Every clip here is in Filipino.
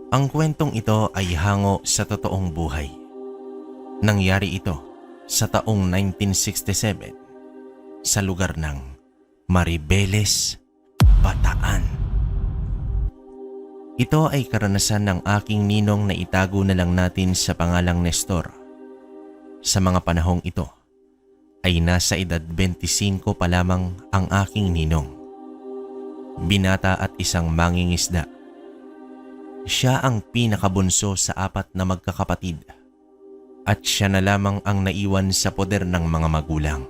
Ang kwentong ito ay hango sa totoong buhay. Nangyari ito sa taong 1967 sa lugar ng Maribeles, Bataan. Ito ay karanasan ng aking ninong na itago na lang natin sa pangalang Nestor. Sa mga panahong ito ay nasa edad 25 pa lamang ang aking ninong. Binata at isang mangingisda. Siya ang pinakabunso sa 4 na magkakapatid at siya na lamang ang naiwan sa poder ng mga magulang.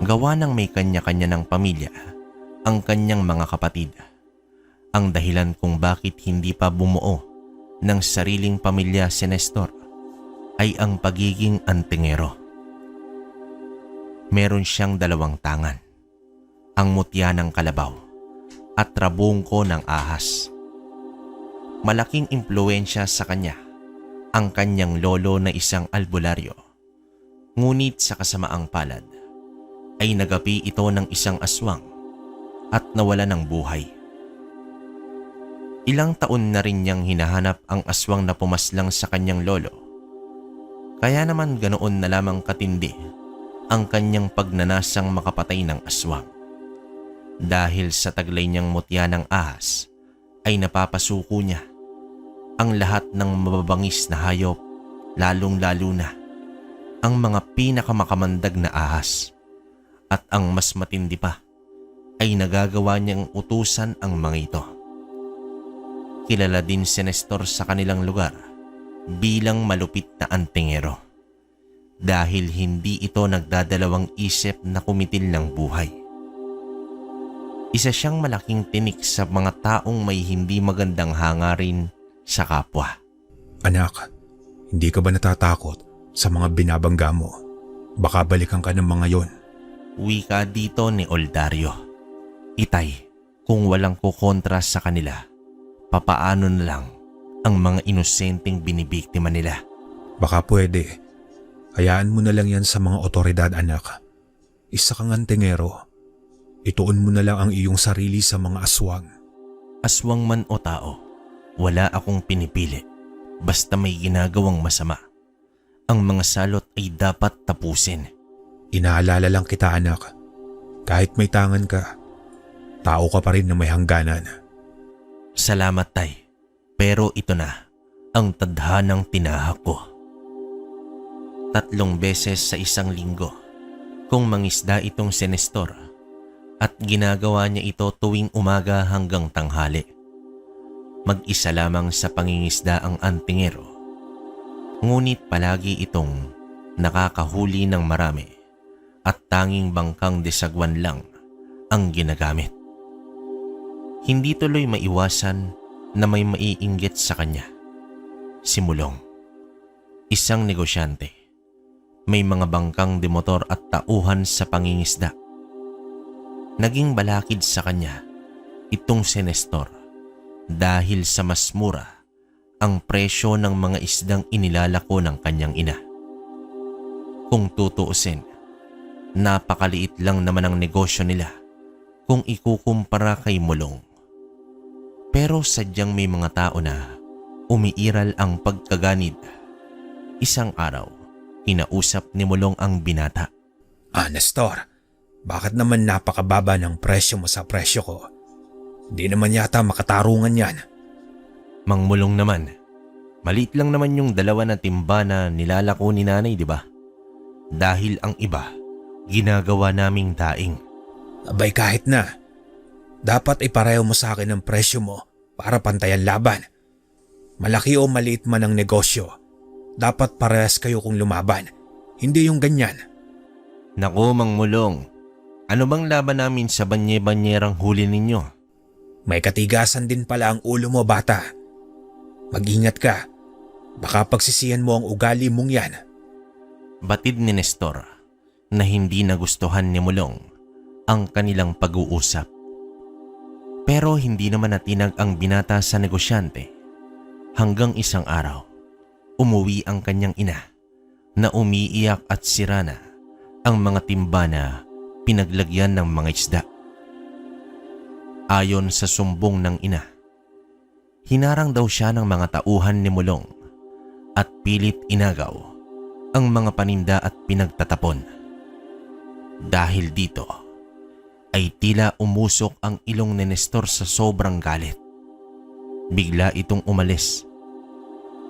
Gawa ng may kanya-kanya ng pamilya ang kanyang mga kapatid. Ang dahilan kung bakit hindi pa bumuo ng sariling pamilya si Nestor ay ang pagiging antingero. Meron siyang 2 tangan, ang mutya ng kalabaw at trabungko ng ahas. Malaking impluwensya sa kanya ang kanyang lolo na isang albularyo. Ngunit sa kasamaang palad ay nagapi ito ng isang aswang at nawala ng buhay. Ilang taon na rin niyang hinahanap ang aswang na pumaslang sa kanyang lolo. Kaya naman ganoon na lamang katindi ang kanyang pagnanasang makapatay ng aswang. Dahil sa taglay niyang mutya ng ahas ay napapasuko niya ang lahat ng mababangis na hayop, lalong-lalo na ang mga pinakamakamandag na ahas. At ang mas matindi pa ay nagagawa niyang utusan ang mga ito. Kilala din si Nestor sa kanilang lugar bilang malupit na antingero dahil hindi ito nagdadalawang isip na kumitil ng buhay. Isa siyang malaking tinik sa mga taong may hindi magandang hangarin sa kapwa. Anak, hindi ka ba natatakot sa mga binabangga mo? Baka balikan ka ng mga yon. Wika dito ni Oldario. Itay, kung walang kukontra sa kanila, papaano na lang ang mga inosenteng binibiktima nila? Baka pwede. Hayaan mo na lang yan sa mga otoridad, anak. Isa kang antingero. Ituon mo na lang ang iyong sarili sa mga aswang. Aswang man o tao, wala akong pinipili. Basta may ginagawang masama. Ang mga salot ay dapat tapusin. Inaalala lang kita, anak. Kahit may tangan ka, tao ka pa rin na may hangganan. Salamat, tay. Pero ito na ang tadhanang tinahak ko. 3 beses sa isang linggo kung mangisda itong si Nestor at ginagawa niya ito tuwing umaga hanggang tanghali. Mag-isa lamang sa pangingisda ang antingero. Ngunit palagi itong nakakahuli ng marami at tanging bangkang desagwan lang ang ginagamit. Hindi tuloy maiwasan na may maiinggit sa kanya. Si Mulong, isang negosyante. May mga bangkang demotor at tauhan sa pangingisda. Naging balakid sa kanya itong si Nestor dahil sa mas mura ang presyo ng mga isdang inilalako ng kanyang ina. Kung tutuusin, napakaliit lang naman ang negosyo nila kung ikukumpara kay Mulong. Pero sadyang may mga tao na umiiral ang pagkaganid. Isang araw, kinausap ni Mulong ang binata. Nestor, bakit naman napakababa ng presyo mo sa presyo ko? Di naman yata makatarungan yan. Mang Mulong naman, maliit lang naman yung 2 na timba na nilalako ni nanay, di ba? Dahil ang iba, ginagawa naming daing. Abay kahit na. Dapat ipareho mo sa akin ang presyo mo para pantayan laban. Malaki o maliit man ang negosyo, dapat parehas kayo kung lumaban. Hindi yung ganyan. Naku, Mang Mulong, ano bang laban namin sa banye-banyerang huli ninyo? May katigasan din pala ang ulo mo, bata. Mag-ingat ka. Baka pagsisihan mo ang ugali mong yan. Batid ni Nestor na hindi nagustuhan ni Mulong ang kanilang pag-uusap. Pero hindi naman natinag ang binata sa negosyante. Hanggang isang araw, umuwi ang kanyang ina na umiiyak at sira na ang mga timba na pinaglagyan ng mga isda. Ayon sa sumbong ng ina, Hinarang daw siya ng mga tauhan ni Mulong at pilit inagaw ang mga paninda at pinagtatapon. Dahil dito ay tila umusok ang ilong ni Nestor sa sobrang galit. Bigla itong umalis.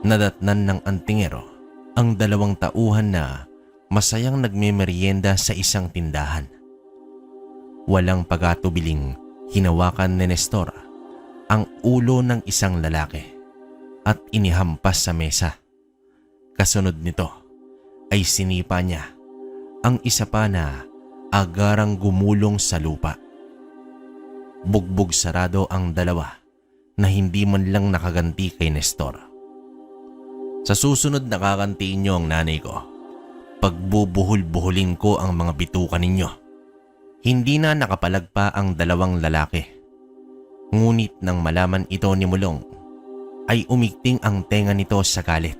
Nadatnan ng antingero ang 2 tauhan na masayang nagmemeryenda sa isang tindahan. Walang pagatubiling hinawakan ni Nestor ang ulo ng isang lalaki at inihampas sa mesa. Kasunod nito ay sinipa niya ang isa pa na agarang gumulong sa lupa. Bugbog sarado ang 2 na hindi man lang nakaganti kay Nestor. Sa susunod na kakantiin niyo ang nanay ko, pagbubuhol-buhulin ko ang mga bituka ninyo. Hindi na nakapalag pa ang 2 lalaki. Ngunit nang malaman ito ni Mulong, ay umigting ang tenga nito sa galit.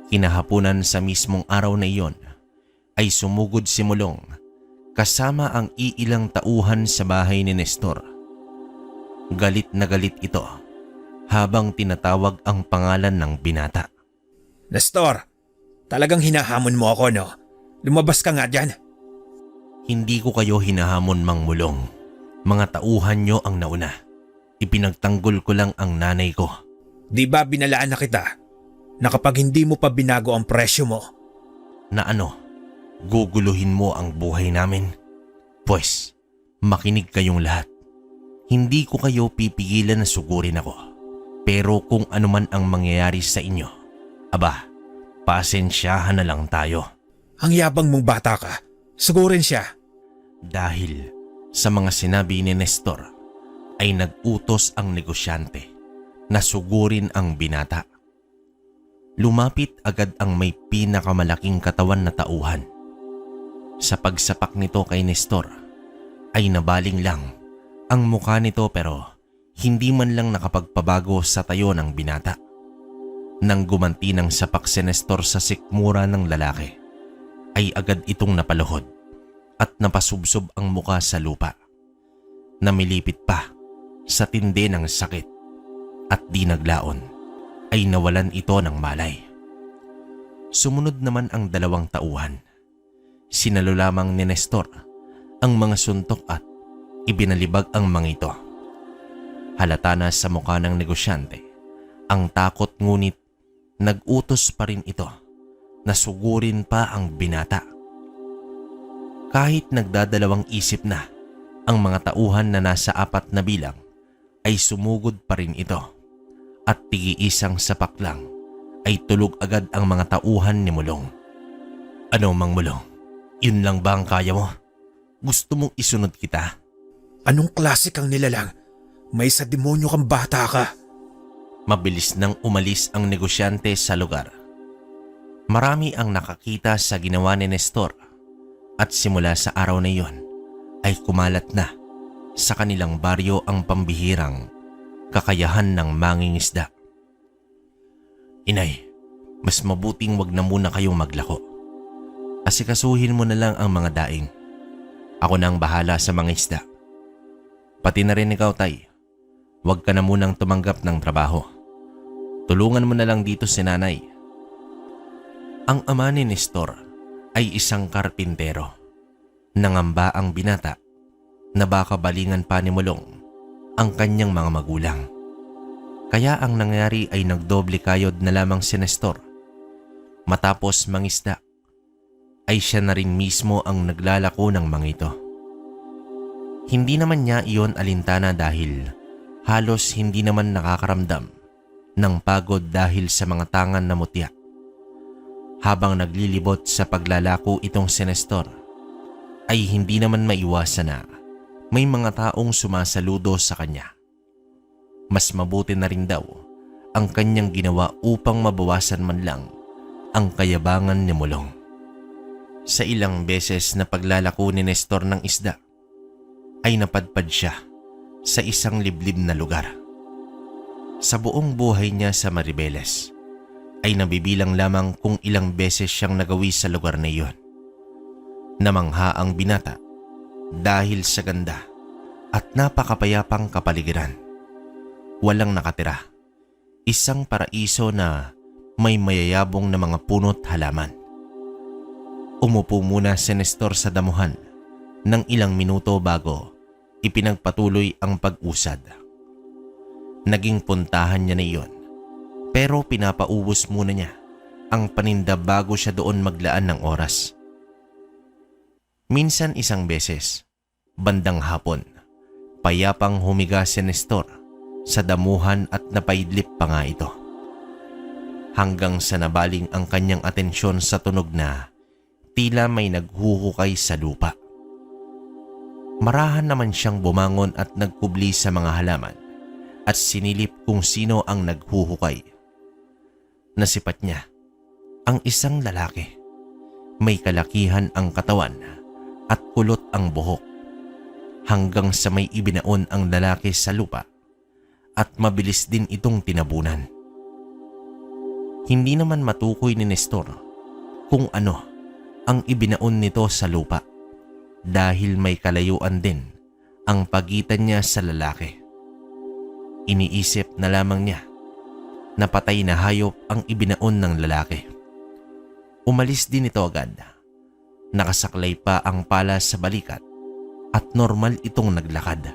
Kinahapunan sa mismong araw na iyon, ay sumugod si Mulong kasama ang iilang tauhan sa bahay ni Nestor. Galit na galit ito habang tinatawag ang pangalan ng binata. Nestor, talagang hinahamon mo ako, no? Lumabas ka nga dyan. Hindi ko kayo hinahamon, Mang Mulong. Mga tauhan nyo ang nauna. Ipinagtanggol ko lang ang nanay ko. Di ba binalaan na kita na kapag hindi mo pa binago ang presyo mo? Na ano, guguluhin mo ang buhay namin? Pues, makinig kayong lahat. Hindi ko kayo pipigilan na sugurin ako. Pero kung ano man ang mangyayari sa inyo, aba, pasensyahan na lang tayo. Ang yabang mong bata ka. Sugurin siya. Dahil sa mga sinabi ni Nestor, ay nag-utos ang negosyante na sugurin ang binata. Lumapit agad ang may pinakamalaking katawan na tauhan. Sa pagsapak nito kay Nestor, ay nabaling lang ang mukha nito pero hindi man lang nakapagpabago sa tayo ng binata. Nang gumanti ng sapak si Nestor sa sikmura ng lalaki, ay agad itong napaluhod at napasubsob ang mukha sa lupa. Namilipit pa sa tindi ng sakit at di naglaon ay nawalan ito ng malay. Sumunod naman ang 2 tauhan. Sinalo lamang ni Nestor ang mga suntok at ibinalibag ang mga ito. Halata na sa mukha ng negosyante ang takot, ngunit nag-utos pa rin ito na sugurin pa ang binata. Kahit nagdadalawang isip na ang mga tauhan na nasa 4 na bilang, ay sumugod pa rin ito at tigi-isang sapak lang ay tulog agad ang mga tauhan ni Mulong. Ano, Mang Mulong? Yun lang ba ang kaya mo? Gusto mong isunod kita? Anong klase kang nilalang? May sa demonyo kang bata ka. Mabilis nang umalis ang negosyante sa lugar. Marami ang nakakita sa ginawa ni Nestor at simula sa araw na iyon ay kumalat na sa kanilang baryo ang pambihirang kakayahan ng mangingisda. Inay, mas mabuting wag na muna kayong maglako. Asikasuhin mo na lang ang mga daing. Ako na ang bahala sa mga isda. Pati na rin ikaw, Tay. Wag ka na munang tumanggap ng trabaho. Tulungan mo na lang dito si nanay. Ang ama ni Nestor ay isang karpintero. Nangamba ang binata na baka balingan pa ni Mulong ang kanyang mga magulang. Kaya ang nangyari ay nagdoble kayod na lamang si Nestor. Matapos mangisda, ay siya na rin mismo ang naglalako ng mga ito. Hindi naman niya iyon alintana dahil halos hindi naman nakakaramdam ng pagod dahil sa mga tangan na mutya. Habang naglilibot sa paglalako itong si Nestor, ay hindi naman maiwasan na may mga taong sumasaludo sa kanya. Mas mabuti na rin daw ang kanyang ginawa upang mabawasan man lang ang kayabangan ni Mulong. Sa ilang beses na paglalako ni Nestor ng isda, ay napadpad siya sa isang liblib na lugar. Sa buong buhay niya sa Maribeles, ay nabibilang lamang kung ilang beses siyang nagawi sa lugar na iyon. Namangha ang binata dahil sa ganda at napakapayapang kapaligiran. Walang nakatira isang paraiso na may mayayabong na mga puno't halaman. Umupo muna si Nestor sa damuhan ng ilang minuto bago ipinagpatuloy ang pag-usad. Naging puntahan niya na iyon, pero pinapaubos muna niya ang paninda bago siya doon maglaan ng oras. Minsan isang beses, bandang hapon, payapang humiga si Nestor sa damuhan at napaidlip pa nga ito. Hanggang sa nabaling ang kanyang atensyon sa tunog na tila may naghuhukay sa lupa. Marahan naman siyang bumangon at nagkubli sa mga halaman at sinilip kung sino ang naghuhukay. Nasipat niya ang isang lalaki. May kalakihan ang katawan at kulot ang buhok. Hanggang sa may ibinaon ang lalaki sa lupa at mabilis din itong tinabunan. Hindi naman matukoy ni Nestor kung ano ang ibinaon nito sa lupa dahil may kalayuan din ang pagitan niya sa lalaki. Iniisip na lamang niya na patay na hayop ang ibinaon ng lalaki. Umalis din ito agad. Nakasaklay pa ang pala sa balikat at normal itong naglakad.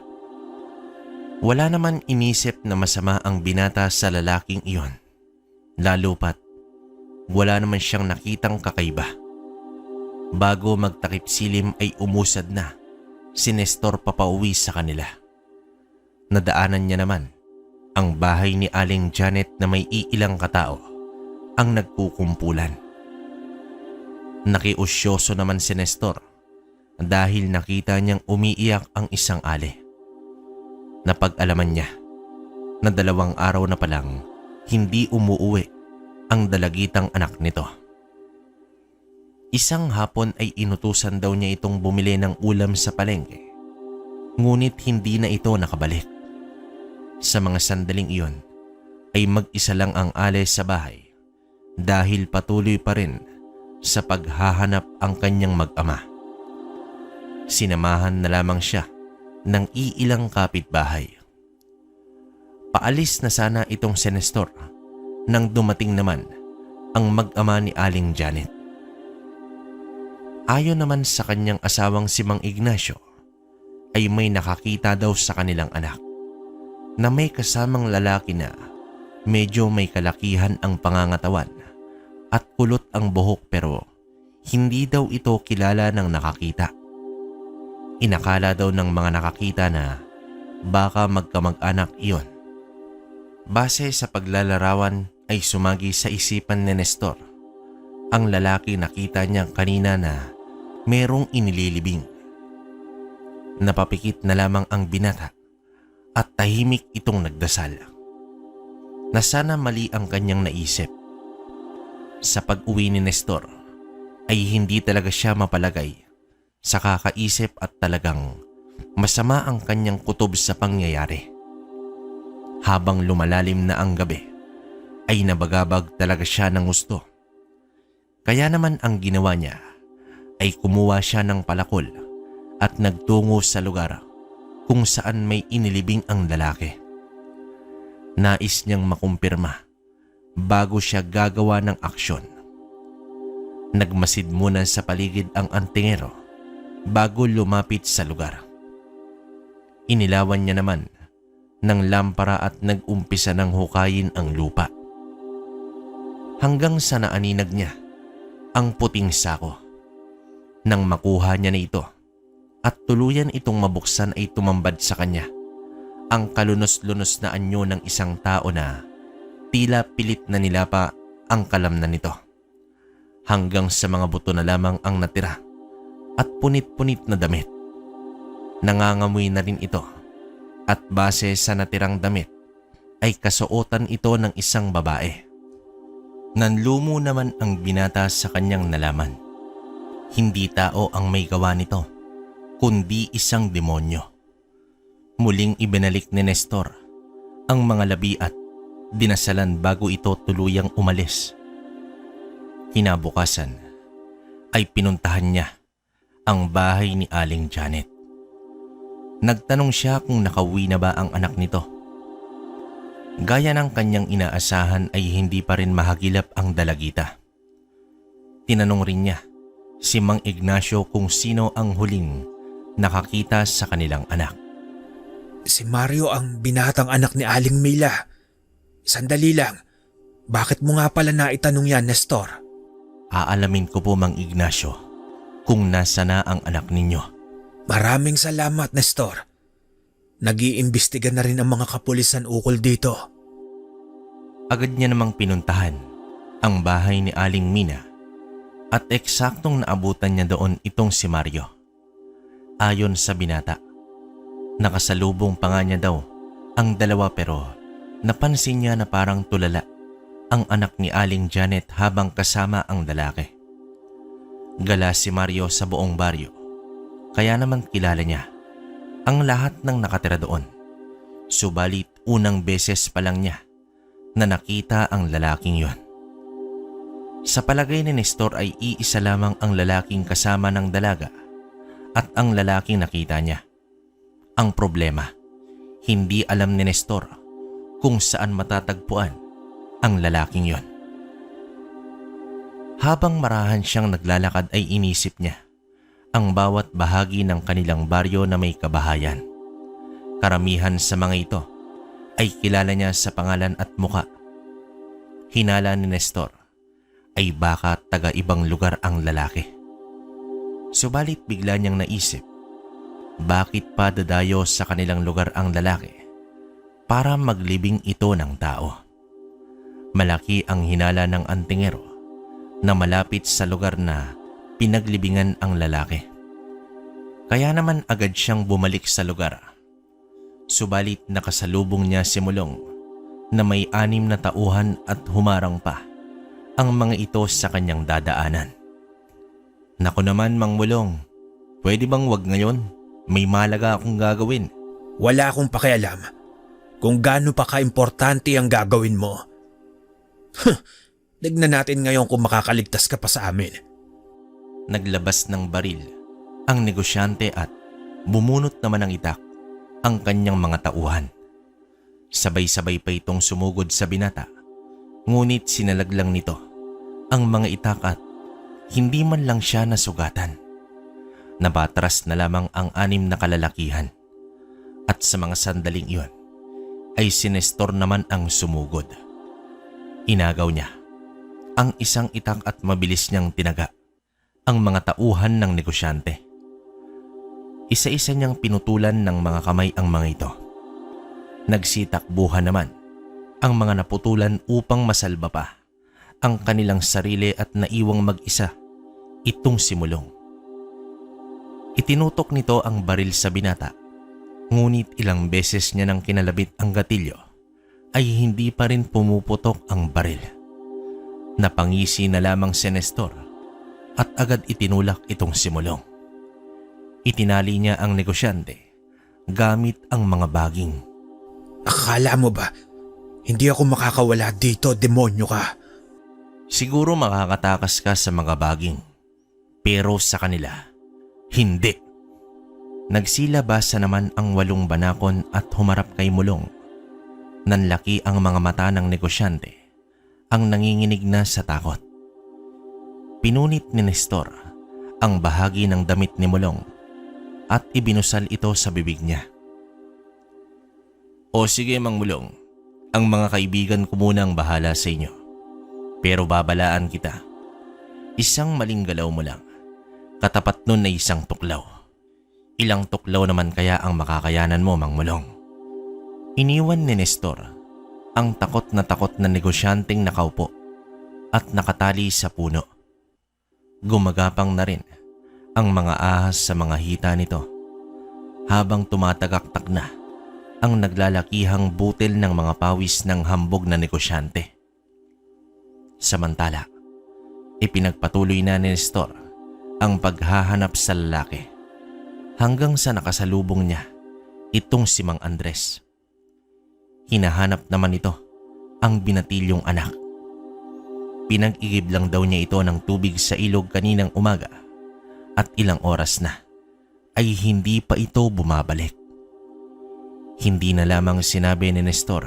Wala naman inisip na masama ang binata sa lalaking iyon. Lalo pat wala naman siyang nakitang kakaiba. Bago magtakip silim ay umusad na si Nestor papauwi sa kanila. Nadaanan niya naman ang bahay ni Aling Janet na may iilang katao ang nagkukumpulan. Nakiusyoso naman si Nestor dahil nakita niyang umiiyak ang isang ale. Napag-alaman niya na 2 araw na palang hindi umuuwi ang dalagitang anak nito. Isang hapon ay inutusan daw niya itong bumili ng ulam sa palengke, ngunit hindi na ito nakabalik. Sa mga sandaling iyon ay mag-isa lang ang ale sa bahay dahil patuloy pa rin sa paghahanap ang kanyang mag-ama. Sinamahan na lamang siya ng iilang kapitbahay. Paalis na sana itong si Nestor nang dumating naman ang mag-ama ni Aling Janet. Ayon naman sa kanyang asawang si Mang Ignacio ay may nakakita daw sa kanilang anak na may kasamang lalaki na medyo may kalakihan ang pangangatawan at kulot ang buhok pero hindi daw ito kilala ng nakakita. Inakala daw ng mga nakakita na baka magkamag-anak iyon. Base sa paglalarawan ay sumagi sa isipan ni Nestor ang lalaki nakita niya kanina na merong inililibing. Napapikit na lamang ang binata at tahimik itong nagdasal na sana mali ang kanyang naisip. Sa pag-uwi ni Nestor ay hindi talaga siya mapalagay sa kakaisip at talagang masama ang kanyang kutob sa pangyayari. Habang lumalalim na ang gabi ay nabagabag talaga siya ng gusto. Kaya naman ang ginawa niya ay kumuha siya ng palakol at nagtungo sa lugar kung saan may inilibing ang lalaki. Nais niyang makumpirma bago siya gagawa ng aksyon. Nagmasid muna sa paligid ang antingero bago lumapit sa lugar. Inilawan niya naman ng lampara at nag-umpisa ng hukayin ang lupa. Hanggang sa naaninag niya ang puting sako. Nang makuha niya na ito at tuluyan itong mabuksan ay tumambad sa kanya ang kalunos-lunos na anyo ng isang tao na tila pilit na nilapa ang kalamnan nito. Hanggang sa mga buto na lamang ang natira at punit-punit na damit. Nangangamoy na rin ito at base sa natirang damit ay kasuotan ito ng isang babae. Nanlumo naman ang binata sa kanyang nalaman. Hindi tao ang may gawa nito, kundi isang demonyo. Muling ibinalik ni Nestor ang mga labi at dinasalan bago ito tuluyang umalis. Kinabukasan ay pinuntahan niya ang bahay ni Aling Janet. Nagtanong siya kung nakauwi na ba ang anak nito. Gaya ng kanyang inaasahan ay hindi pa rin mahagilap ang dalagita. Tinanong rin niya si Mang Ignacio kung sino ang huling nakakita sa kanilang anak. Si Mario ang binatang anak ni Aling Mila. Sandali lang. Bakit mo nga pala naitanong yan, Nestor? Aalamin ko po, Mang Ignacio, kung nasa na ang anak ninyo. Maraming salamat, Nestor. Nag-iimbestiga na rin ang mga kapulisan ukol dito. Agad niya namang pinuntahan ang bahay ni Aling Mina at eksaktong naabutan niya doon itong si Mario. Ayon sa binata, nakasalubong pa nga niya daw ang dalawa pero napansin niya na parang tulala ang anak ni Aling Janet habang kasama ang lalaki. Gala si Mario sa buong baryo, kaya naman kilala niya ang lahat ng nakatira doon. Subalit unang beses pa lang niya na nakita ang lalaking yon. Sa palagay ni Nestor ay iisa lamang ang lalaking kasama ng dalaga at ang lalaking nakita niya. Ang problema, hindi alam ni Nestor kung saan matatagpuan ang lalaking yon. Habang marahan siyang naglalakad ay inisip niya ang bawat bahagi ng kanilang baryo na may kabahayan. Karamihan sa mga ito ay kilala niya sa pangalan at muka. Hinala ni Nestor ay baka taga-ibang lugar ang lalaki. Subalit bigla niyang naisip, bakit pa dadayo sa kanilang lugar ang lalaki para maglibing ito ng tao? Malaki ang hinala ng antingero na malapit sa lugar na pinaglibingan ang lalaki. Kaya naman agad siyang bumalik sa lugar. Subalit nakasalubong niya si Mulong na may 6 na tauhan at humarang pa ang mga ito sa kanyang dadaanan. Naku naman, Mang Mulong, pwede bang wag ngayon? May malaga akong gagawin. Wala akong pakialam kung gaano pa kaimportante ang gagawin mo. Tignan natin ngayon kung makakaligtas ka pa sa amin. Naglabas ng baril ang negosyante at bumunot naman ng itak ang kanyang mga tauhan. Sabay-sabay pa itong sumugod sa binata, ngunit sinalaglang nito ang mga itak at hindi man lang siya nasugatan. Nabatras na lamang ang 6 na kalalakihan at sa mga sandaling iyon ay si Nestor naman ang sumugod. Inagaw niya ang isang itak at mabilis niyang tinaga ang mga tauhan ng negosyante. Isa-isa niyang pinutulan ng mga kamay ang mga ito. Nagsitakbuhan naman ang mga naputulan upang masalba pa ang kanilang sarili at naiwang mag-isa itong si Mulong. Itinutok nito ang baril sa binata, ngunit ilang beses niya nang kinalabit ang gatilyo ay hindi pa rin pumuputok ang baril. Napangisi na lamang si Nestor at agad itinulak itong si Mulong. Itinali niya ang negosyante gamit ang mga baging. Akala mo ba hindi ako makakawala dito, demonyo ka? Siguro makakatakas ka sa mga baging, pero sa kanila, hindi. Nagsilabasa naman ang 8 banakon at humarap kay Mulong. Nanlaki ang mga mata ng negosyante, ang nanginginig na sa takot. Pinunit ni Nestor ang bahagi ng damit ni Mulong at ibinusal ito sa bibig niya. O sige, Mang Mulong, ang mga kaibigan ko muna ang bahala sa inyo. Pero babalaan kita, isang maling galaw mo lang, katapat nun ay isang tuklaw. Ilang tuklaw naman kaya ang makakayanan mo, Mang Mulong? Iniwan ni Nestor ang takot na negosyanteng nakaupo at nakatali sa puno. Gumagapang na rin ang mga ahas sa mga hita nito habang tumatagaktak na ang naglalakihang butil ng mga pawis ng hambog na negosyante. Samantala, ipinagpatuloy na ni Nestor ang paghahanap sa lalaki hanggang sa nakasalubong niya itong si Mang Andres. Hinahanap naman ito ang binatilyong anak. Pinag-igib lang daw niya ito ng tubig sa ilog kaninang umaga at ilang oras na ay hindi pa ito bumabalik. Hindi na lamang sinabi ni Nestor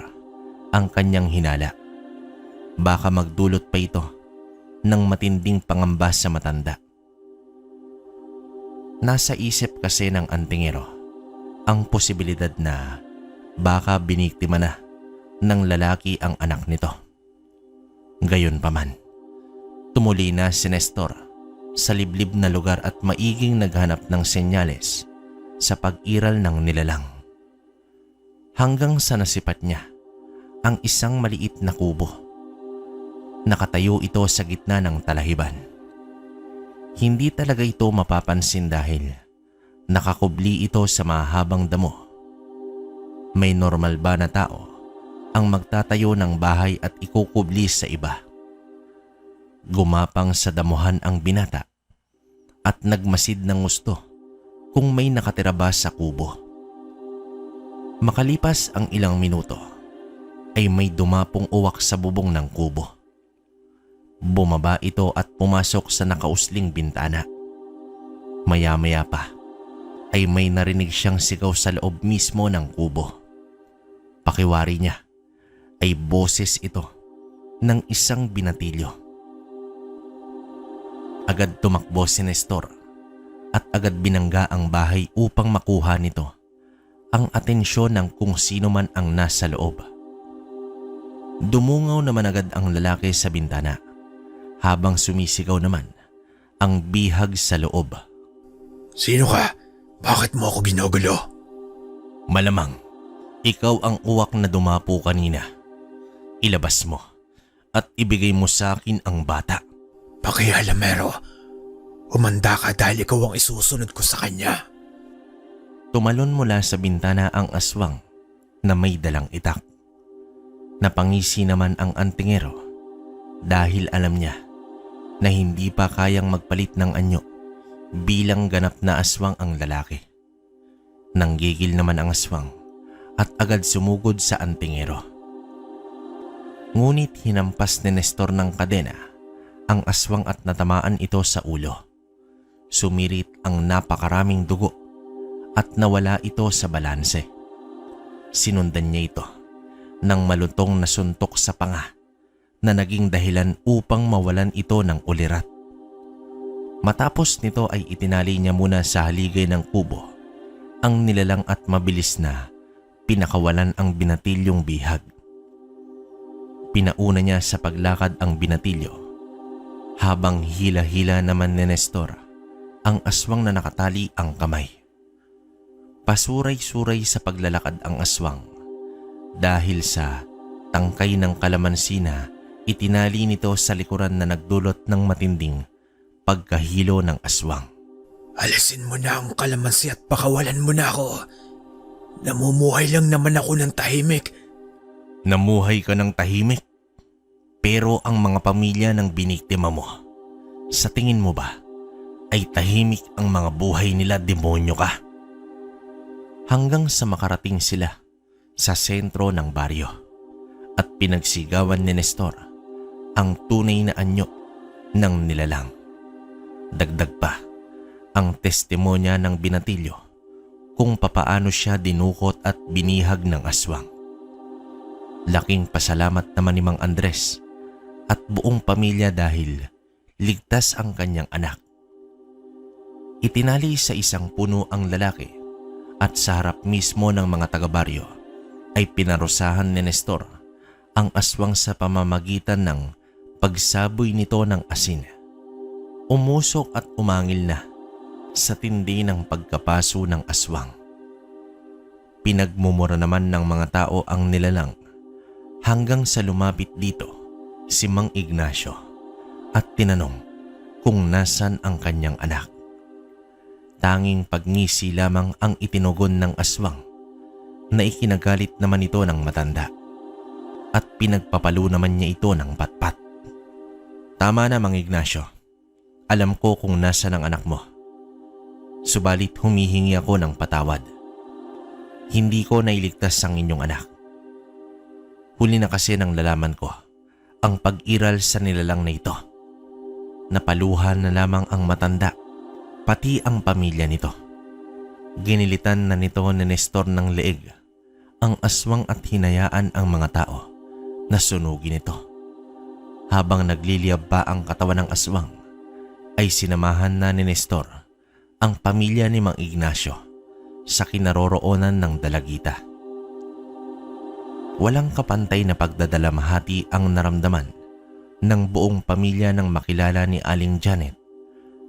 ang kanyang hinala. Baka magdulot pa ito ng matinding pangamba sa matanda. Nasa isip kasi ng antingero ang posibilidad na baka biniktima na ng lalaki ang anak nito. Gayunpaman, tumuli na si Nestor sa liblib na lugar at maiging naghanap ng senyales sa pag-iral ng nilalang. Hanggang sa nasipat niya ang isang maliit na kubo. Nakatayo ito sa gitna ng talahiban. Hindi talaga ito mapapansin dahil nakakubli ito sa mahabang damo. May normal ba na tao ang magtatayo ng bahay at ikukubli sa iba? Gumapang sa damuhan ang binata at nagmasid ng gusto kung may nakatira ba sa kubo. Makalipas ang ilang minuto ay may dumapong uwak sa bubong ng kubo. Bumaba ito at pumasok sa nakausling bintana. Maya-maya pa ay may narinig siyang sigaw sa loob mismo ng kubo. Pakiwari niya ay boses ito ng isang binatilyo. Agad tumakbo si Nestor at agad binangga ang bahay upang makuha nito ang atensyon ng kung sino man ang nasa loob. Dumungaw naman agad ang lalaki sa bintana habang sumisigaw naman ang bihag sa loob. Sino ka? Bakit mo ako ginugulo? Malamang, ikaw ang uwak na dumapo kanina. Ilabas mo at ibigay mo sa akin ang bata. Pakialamero, humanda ka dahil ikaw ang isusunod ko sa kanya. Tumalon mula sa bintana ang aswang na may dalang itak. Napangisi naman ang antingero dahil alam niya na hindi pa kayang magpalit ng anyo bilang ganap na aswang ang lalaki. Nanggigil naman ang aswang at agad sumugod sa antingero. Ngunit hinampas ni Nestor ng kadena ang aswang at natamaan ito sa ulo. Sumirit ang napakaraming dugo at nawala ito sa balanse. Sinundan niya ito ng malutong na suntok sa panga na naging dahilan upang mawalan ito ng ulirat. Matapos nito ay itinali niya muna sa haligay ng kubo ang nilalang at mabilis na pinakawalan ang binatilyong bihag. Pinauna niya sa paglakad ang binatilyo habang hila-hila naman ni Nestor ang aswang na nakatali ang kamay. Pasuray-suray sa paglalakad ang aswang dahil sa tangkay ng kalamansi na itinali nito sa likuran na nagdulot ng matinding pagkahilo ng aswang. Alisin mo na ang kalamansi at pakawalan mo na ako. Namumuhay lang naman ako ng tahimik. Namuhay ka ng tahimik, pero ang mga pamilya ng biniktima mo, sa tingin mo ba ay tahimik ang mga buhay nila, demonyo ka? Hanggang sa makarating sila sa sentro ng baryo at pinagsigawan ni Nestor ang tunay na anyo ng nilalang. Dagdag pa ang testimonya ng binatilyo kung papaano siya dinukot at binihag ng aswang. Laking pasalamat naman ni Mang Andres at buong pamilya dahil ligtas ang kanyang anak. Itinali sa isang puno ang lalaki at sa harap mismo ng mga taga-baryo ay pinarusahan ni Nestor ang aswang sa pamamagitan ng pagsaboy nito ng asin. Umusok at umangil na sa tindi ng pagkapaso ng aswang. Pinagmumura naman ng mga tao ang nilalang hanggang sa lumapit dito si Mang Ignacio at tinanong kung nasan ang kanyang anak. Tanging pagngisi lamang ang itinugon ng aswang na ikinagalit naman ito ng matanda at pinagpapalo naman niya ito ng patpat. Tama na, Mang Ignacio. Alam ko kung nasan ang anak mo. Subalit humihingi ako ng patawad. Hindi ko nailigtas ang inyong anak. Huli na kasi nang lalaman ko ang pag-iral sa nilalang na ito. Napaluhan na lamang ang matanda, pati ang pamilya nito. Ginilitan na nito ni Nestor ng leeg ang aswang at hinayaan ang mga tao na sunugin ito. Habang nagliliyab pa ang katawan ng aswang, ay sinamahan na ni Nestor ang pamilya ni Mang Ignacio sa kinaroroonan ng dalagita. Walang kapantay na pagdadalamhati ang naramdaman ng buong pamilya nang makilala ni Aling Janet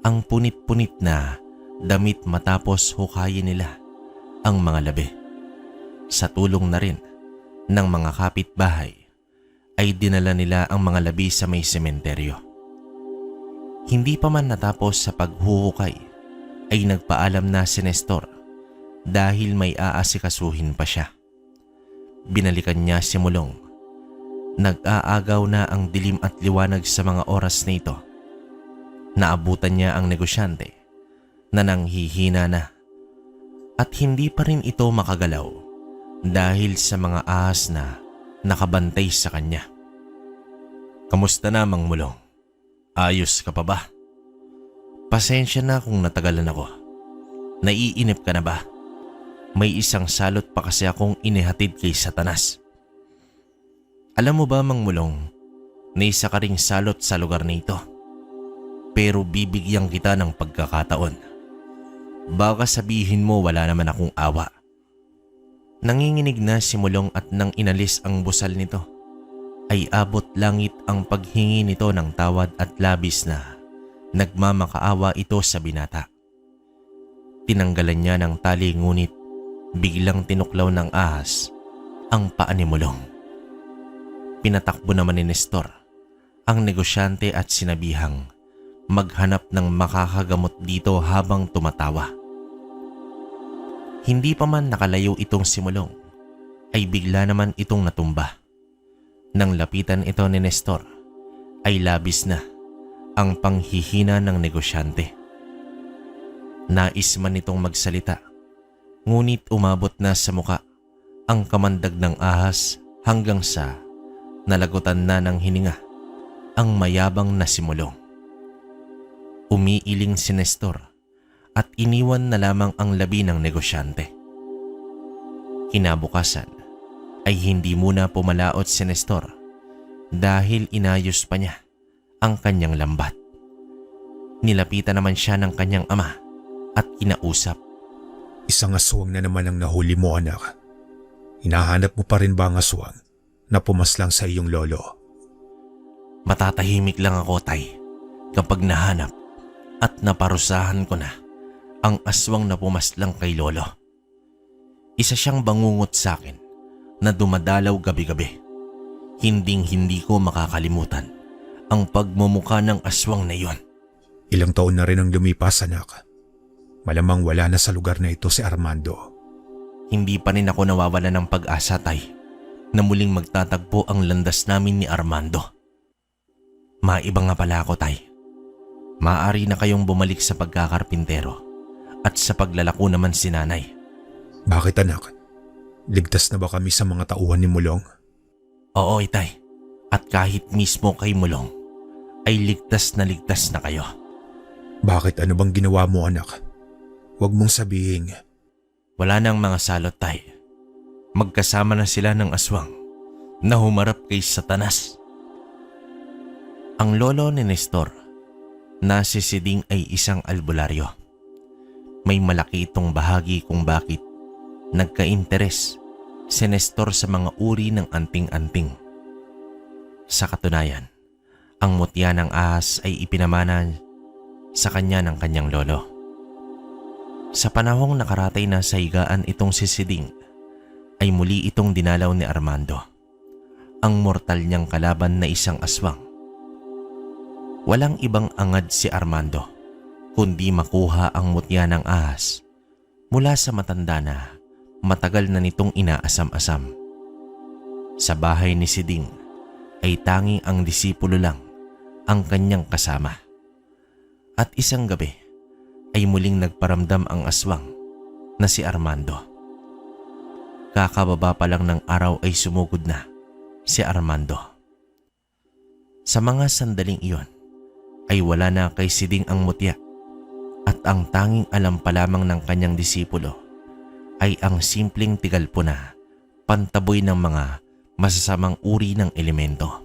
ang punit-punit na damit matapos hukayin nila ang mga labi. Sa tulong na rin ng mga kapitbahay ay dinala nila ang mga labi sa may sementeryo. Hindi pa man natapos sa paghuhukay ay nagpaalam na si Nestor dahil may aasikasuhin pa siya. Binalikan niya si Mulong. Nag-aagaw na ang dilim at liwanag sa mga oras na ito. Naabutan niya ang negosyante na nanghihina na at hindi pa rin ito makagalaw dahil sa mga ahas na nakabantay sa kanya. "Kamusta na, Mang Mulong? Ayos ka pa ba? Pasensya na kung natagalan ako. Naiinip ka na ba? May isang salot pa kasi akong inihatid kay Satanas." "Alam mo ba, Mang Mulong, na isa ka ring salot sa lugar na ito. Pero bibigyan kita ng pagkakataon. Baka sabihin mo wala naman akong awa." Nanginginig na si Mulong at nang inalis ang busal nito, ay abot langit ang paghingi nito ng tawad at labis na nagmamakaawa ito sa binata. Tinanggalan niya ng tali ngunit biglang tinuklaw ng ahas ang paa ni Mulong. Pinatakbo naman ni Nestor ang negosyante at sinabihang maghanap ng makakagamot dito habang tumatawa. Hindi pa man nakalayo itong si Mulong ay bigla naman itong natumba. Nang lapitan ito ni Nestor ay labis na ang panghihina ng negosyante. Nais man itong magsalita, ngunit umabot na sa muka ang kamandag ng ahas hanggang sa nalagutan na ng hininga ang mayabang na si Mulong. Umiiling si Nestor at iniwan na lamang ang labi ng negosyante. Kinabukasan ay hindi muna pumalaot si Nestor dahil inayos pa niya ang kanyang lambat. Nilapitan naman siya ng kanyang ama at kinausap. "Isang aswang na naman ang nahuli mo, anak. Hinahanap mo pa rin ba ang aswang na pumaslang sa iyong lolo?" "Matatahimik lang ako, Tay, kapag nahanap at naparusahan ko na ang aswang na pumaslang kay lolo. Isa siyang bangungot sa akin na dumadalaw gabi-gabi. Hinding-hindi ko makakalimutan ang pagmumukha ng aswang na iyon." "Ilang taon na rin ang lumipas, anak. Malamang wala na sa lugar na ito si Armando." Hindi pa rin ako nawawala ng pag-asa, Tay, na muling magtatagpo ang landas namin ni Armando. Maiba nga pala ako, Tay. Maaari na kayong bumalik sa pagkakarpintero at sa paglalako naman si Nanay. "Bakit, anak? Ligtas na ba kami sa mga tauhan ni Mulong?" Oo, Itay. At kahit mismo kay Mulong, ay ligtas na kayo. "Bakit? Ano bang ginawa mo, anak? Huwag mong sabihin." Wala nang mga salot, Tay. Magkasama na sila ng aswang na humarap kay Satanas. Ang lolo ni Nestor na si Siding ay isang albularyo. May malaki itong bahagi kung bakit nagka-interes si Nestor sa mga uri ng anting-anting. Sa katunayan, ang mutya ng ahas ay ipinamana sa kanya ng kanyang lolo. Sa panahong nakaratay na sa higaan itong si Siding, ay muli itong dinalaw ni Armando, ang mortal niyang kalaban na isang aswang. Walang ibang angad si Armando, kundi makuha ang mutya ng ahas mula sa matanda na matagal na nitong inaasam-asam. Sa bahay ni Siding ay tanging ang disipulo lang ang kanyang kasama. At isang gabi ay muling nagparamdam ang aswang na si Armando. Kakababa pa lang ng araw ay sumugod na si Armando. Sa mga sandaling iyon ay wala na kay Siding ang mutya at ang tanging alam pa lamang ng kanyang disipulo ay ang simpleng tigalpo na pantaboy ng mga masasamang uri ng elemento.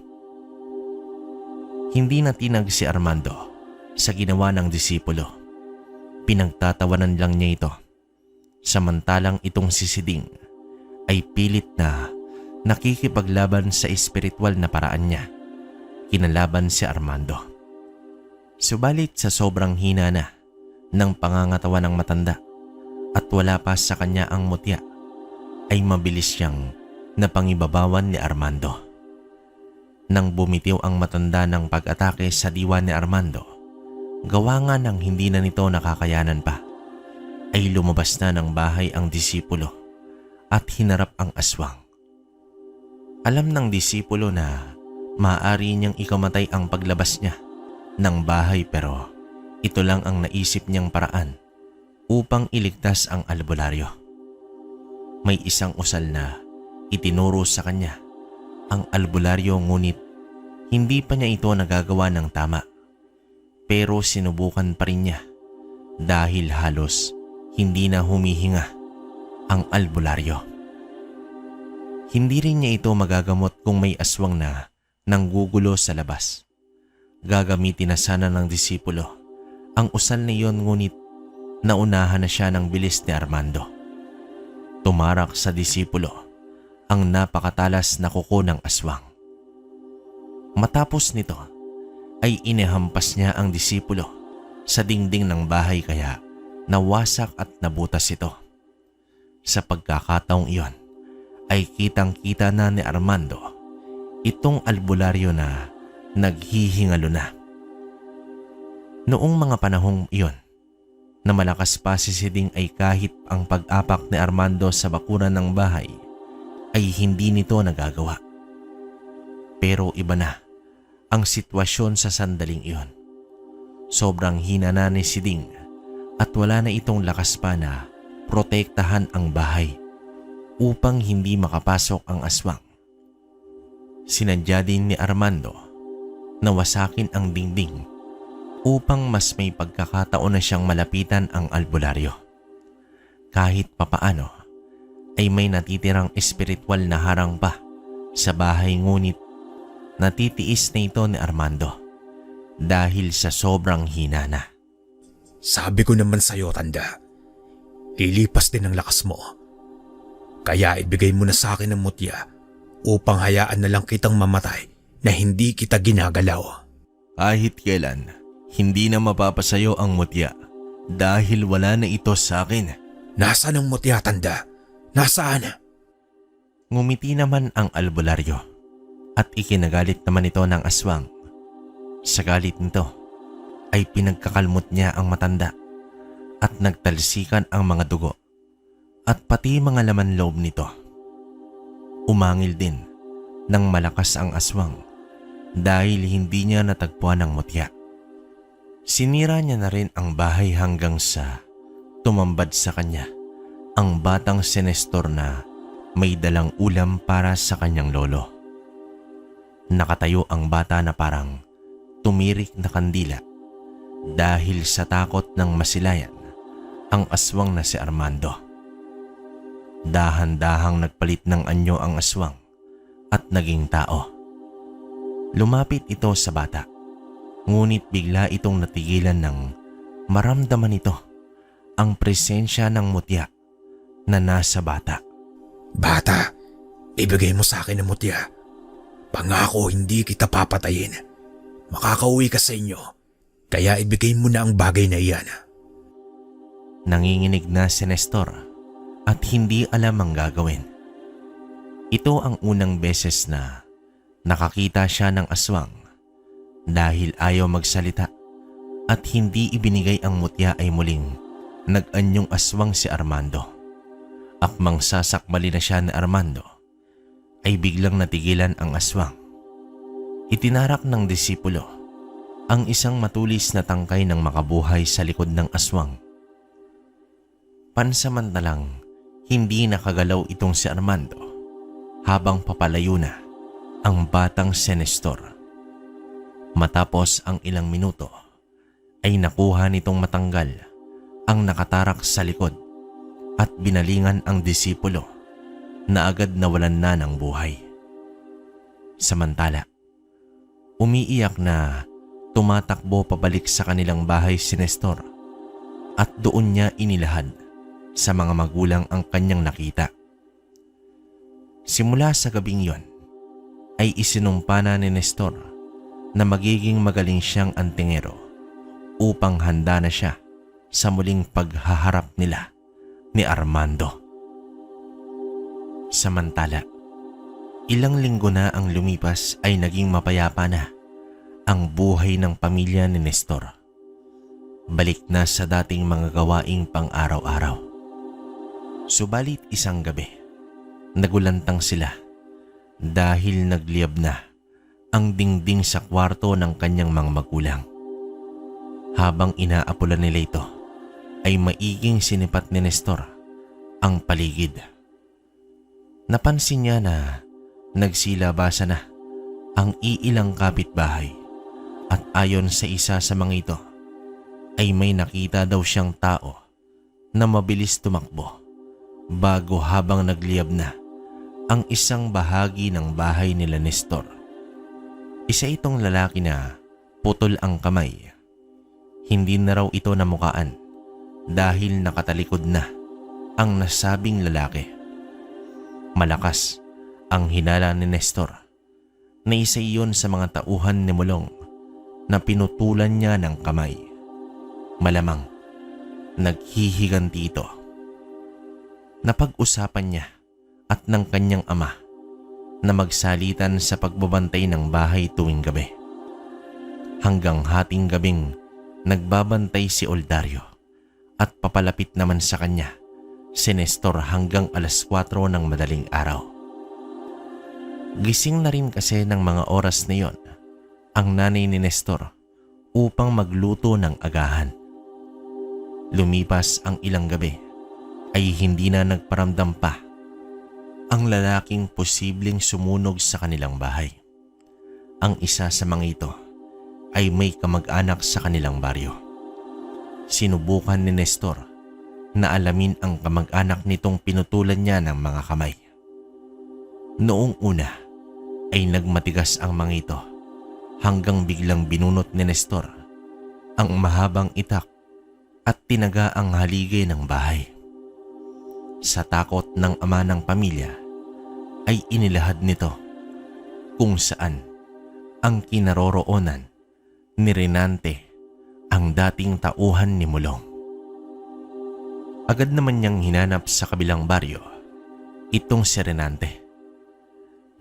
Hindi natinag si Armando sa ginawa ng disipulo. Pinagtatawanan lang niya ito. Samantalang itong si Siding ay pilit na nakikipaglaban sa espiritual na paraan niya. Kinalaban si Armando. Subalit sa sobrang hina na ng pangangatawan ng matanda at wala pa sa kanya ang mutya, ay mabilis siyang napangibabawan ni Armando. Nang bumitiw ang matanda ng pag-atake sa diwa ni Armando, gawa nga ng hindi na nito nakakayanan pa, ay lumabas na ng bahay ang disipulo at hinarap ang aswang. Alam ng disipulo na maaari niyang ikamatay ang paglabas niya ng bahay, pero ito lang ang naisip niyang paraan upang iligtas ang albularyo. May isang usal na itinuro sa kanya ang albularyo, ngunit hindi pa niya ito nagagawa ng tama. Pero sinubukan pa rin niya dahil halos hindi na humihinga ang albularyo. Hindi rin niya ito magagamot kung may aswang na nanggugulo sa labas. Gagamitin na sana ng disipulo ang usal na iyon, ngunit naunahan na siya ng bilis ni Armando. Tumarak sa disipulo ang napakatalas na kuko ng aswang. Matapos nito ay inihampas niya ang disipulo sa dingding ng bahay, kaya nawasak at nabutas ito. Sa pagkakataong iyon ay kitang-kita na ni Armando itong albularyo na naghihingalo na. Noong mga panahong iyon na malakas pa si Siding, ay kahit ang pag-apak ni Armando sa bakuran ng bahay ay hindi nito nagagawa. Pero iba na ang sitwasyon sa sandaling iyon. Sobrang hina na ni Siding at wala na itong lakas pa na protektahan ang bahay upang hindi makapasok ang aswang. Sinadya din ni Armando na wasakin ang dingding upang mas may pagkakataon na siyang malapitan ang albularyo. Kahit papaano ay may natitirang espiritual na harang pa sa bahay, ngunit natitiis na ito ni Armando dahil sa sobrang hina na. Sabi ko naman sa'yo, tanda, lilipas din ang lakas mo. Kaya ibigay mo na sa akin ang mutya upang hayaan na lang kitang mamatay na hindi kita ginagalaw. Kahit kailan, hindi na mapapasayo ang mutya dahil wala na ito sa akin. Nasaan ang mutya, tanda? Nasaan? Ngumiti naman ang albularyo at ikinagalit naman ito ng aswang. Sa galit nito ay pinagkakalmot niya ang matanda at nagtalsikan ang mga dugo at pati mga laman loob nito. Umangil din ng malakas ang aswang dahil hindi niya natagpuan ang mutya. Sinira niya na rin ang bahay hanggang sa tumambad sa kanya ang batang si Nestor na may dalang ulam para sa kanyang lolo. Nakatayo ang bata na parang tumirik na kandila dahil sa takot ng masilayan ang aswang na si Armando. Dahan-dahang nagpalit ng anyo ang aswang at naging tao. Lumapit ito sa bata, ngunit bigla itong natigilan nang maramdaman ito ang presensya ng mutya na nasa bata. Bata, ibigay mo sa akin ang mutya. Pangako hindi kita papatayin. Makakauwi ka sa inyo, kaya ibigay mo na ang bagay na iyan. Nanginginig na si Nestor at hindi alam ang gagawin. Ito ang unang beses na nakakita siya ng aswang. Dahil ayaw magsalita at hindi ibinigay ang mutya, ay muling nag-anyong aswang si Armando. Akmang sasakmali na siya ni Armando ay biglang natigilan ang aswang. Itinarak ng disipulo ang isang matulis na tangkay ng makabuhay sa likod ng aswang. Pansamantalang hindi nakagalaw itong si Armando habang papalayo na ang batang si Nestor. Matapos ang ilang minuto ay nakuha nitong matanggal ang nakatarak sa likod at binalingan ang disipulo na agad nawalan na ng buhay. Samantala, umiiyak na tumatakbo pabalik sa kanilang bahay si Nestor at doon niya inilahad sa mga magulang ang kanyang nakita. Simula sa gabing yon ay isinumpa na ni Nestor na magiging magaling siyang antingero upang handa na siya sa muling paghaharap nila ni Armando. Samantala, ilang linggo na ang lumipas ay naging mapayapa na ang buhay ng pamilya ni Nestor. Balik na sa dating mga gawaing pang-araw-araw. Subalit isang gabi, nagulantang sila dahil nagliyab na ang dingding sa kwarto ng kanyang mga magulang. Habang inaapulan nila ito, ay maiging sinipat ni Nestor ang paligid. Napansin niya na nagsilabasa na ang iilang kapitbahay at ayon sa isa sa mga ito ay may nakita daw siyang tao na mabilis tumakbo bago habang nagliyab na ang isang bahagi ng bahay nila Nestor. Isa itong lalaki na putol ang kamay. Hindi na raw ito namukaan dahil nakatalikod na ang nasabing lalaki. Malakas ang hinala ni Nestor na isa iyon sa mga tauhan ni Mulong na pinutulan niya ng kamay. Malamang naghihiganti ito. Napag-usapan niya at ng kanyang ama na magsalitan sa pagbabantay ng bahay tuwing gabi. Hanggang hating gabing nagbabantay si Oldario at papalapit naman sa kanya si Nestor hanggang alas 4 ng madaling araw. Gising na rin kasi ng mga oras na yon ang nanay ni Nestor upang magluto ng agahan. Lumipas ang ilang gabi ay hindi na nagparamdam pa ang lalaking posibleng sumunog sa kanilang bahay. Ang isa sa mga ito ay may kamag-anak sa kanilang baryo. Sinubukan ni Nestor na alamin ang kamag-anak nitong pinutulan niya ng mga kamay. Noong una ay nagmatigas ang mga ito hanggang biglang binunot ni Nestor ang mahabang itak at tinaga ang haligay ng bahay. Sa takot ng ama ng pamilya ay inilahad nito kung saan ang kinaroroonan ni Renante, ang dating tauhan ni Mulong. Agad naman niyang hinanap sa kabilang baryo itong si Renante.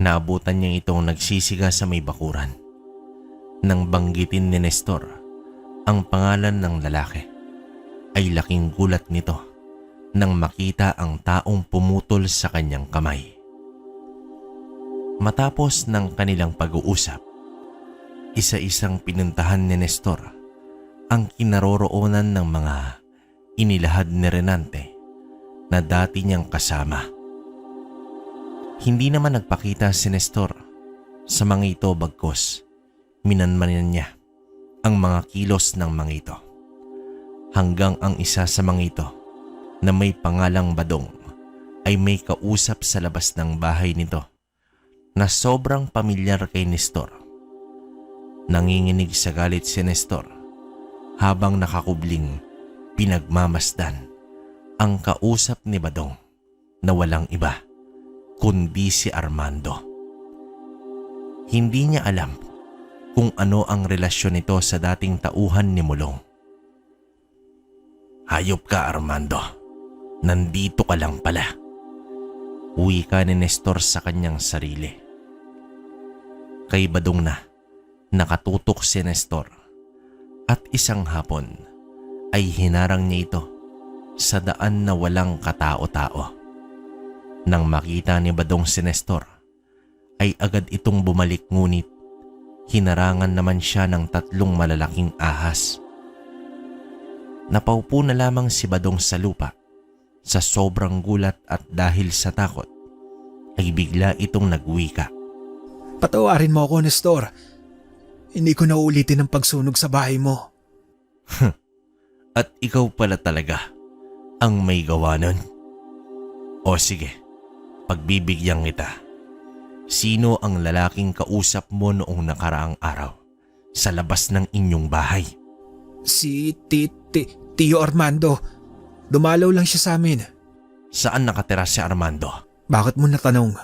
Naabutan niya itong nagsisiga sa may bakuran. Nang banggitin ni Nestor ang pangalan ng lalaki, ay laking gulat nito nang makita ang taong pumutol sa kanyang kamay. Matapos ng kanilang pag-uusap, isa-isang pinuntahan ni Nestor ang kinaroroonan ng mga inilahad ni Renante na dati niyang kasama. Hindi naman nagpakita si Nestor sa mga ito bagkus minanmanan niya ang mga kilos ng mga ito. Hanggang ang isa sa mga ito na may pangalang Badong ay may kausap sa labas ng bahay nito na sobrang pamilyar kay Nestor. Nanginginig sa galit si Nestor habang nakakubling pinagmamasdan ang kausap ni Badong na walang iba kundi si Armando. Hindi niya alam kung ano ang relasyon nito sa dating tauhan ni Mulong. "Hayop ka, Armando. Nandito ka lang pala," wika ni Nestor sa kanyang sarili. Kay Badong na nakatutok si Nestor at isang hapon ay hinarang niya ito sa daan na walang katao-tao. Nang makita ni Badong si Nestor ay agad itong bumalik, ngunit hinarangan naman siya ng 3 malalaking ahas. Napaupo na lamang si Badong sa lupa sa sobrang gulat at dahil sa takot ay bigla itong nagwika. Patawarin mo ako, Nestor. Hindi ko na uulitin ang pagsunog sa bahay mo. At ikaw pala talaga ang may gawa nun? O sige, pagbibigyan kita. Sino ang lalaking kausap mo noong nakaraang araw sa labas ng inyong bahay? Si Tio Armando. Dumalaw lang siya sa amin. Saan nakatira si Armando? Bakit mo natanong?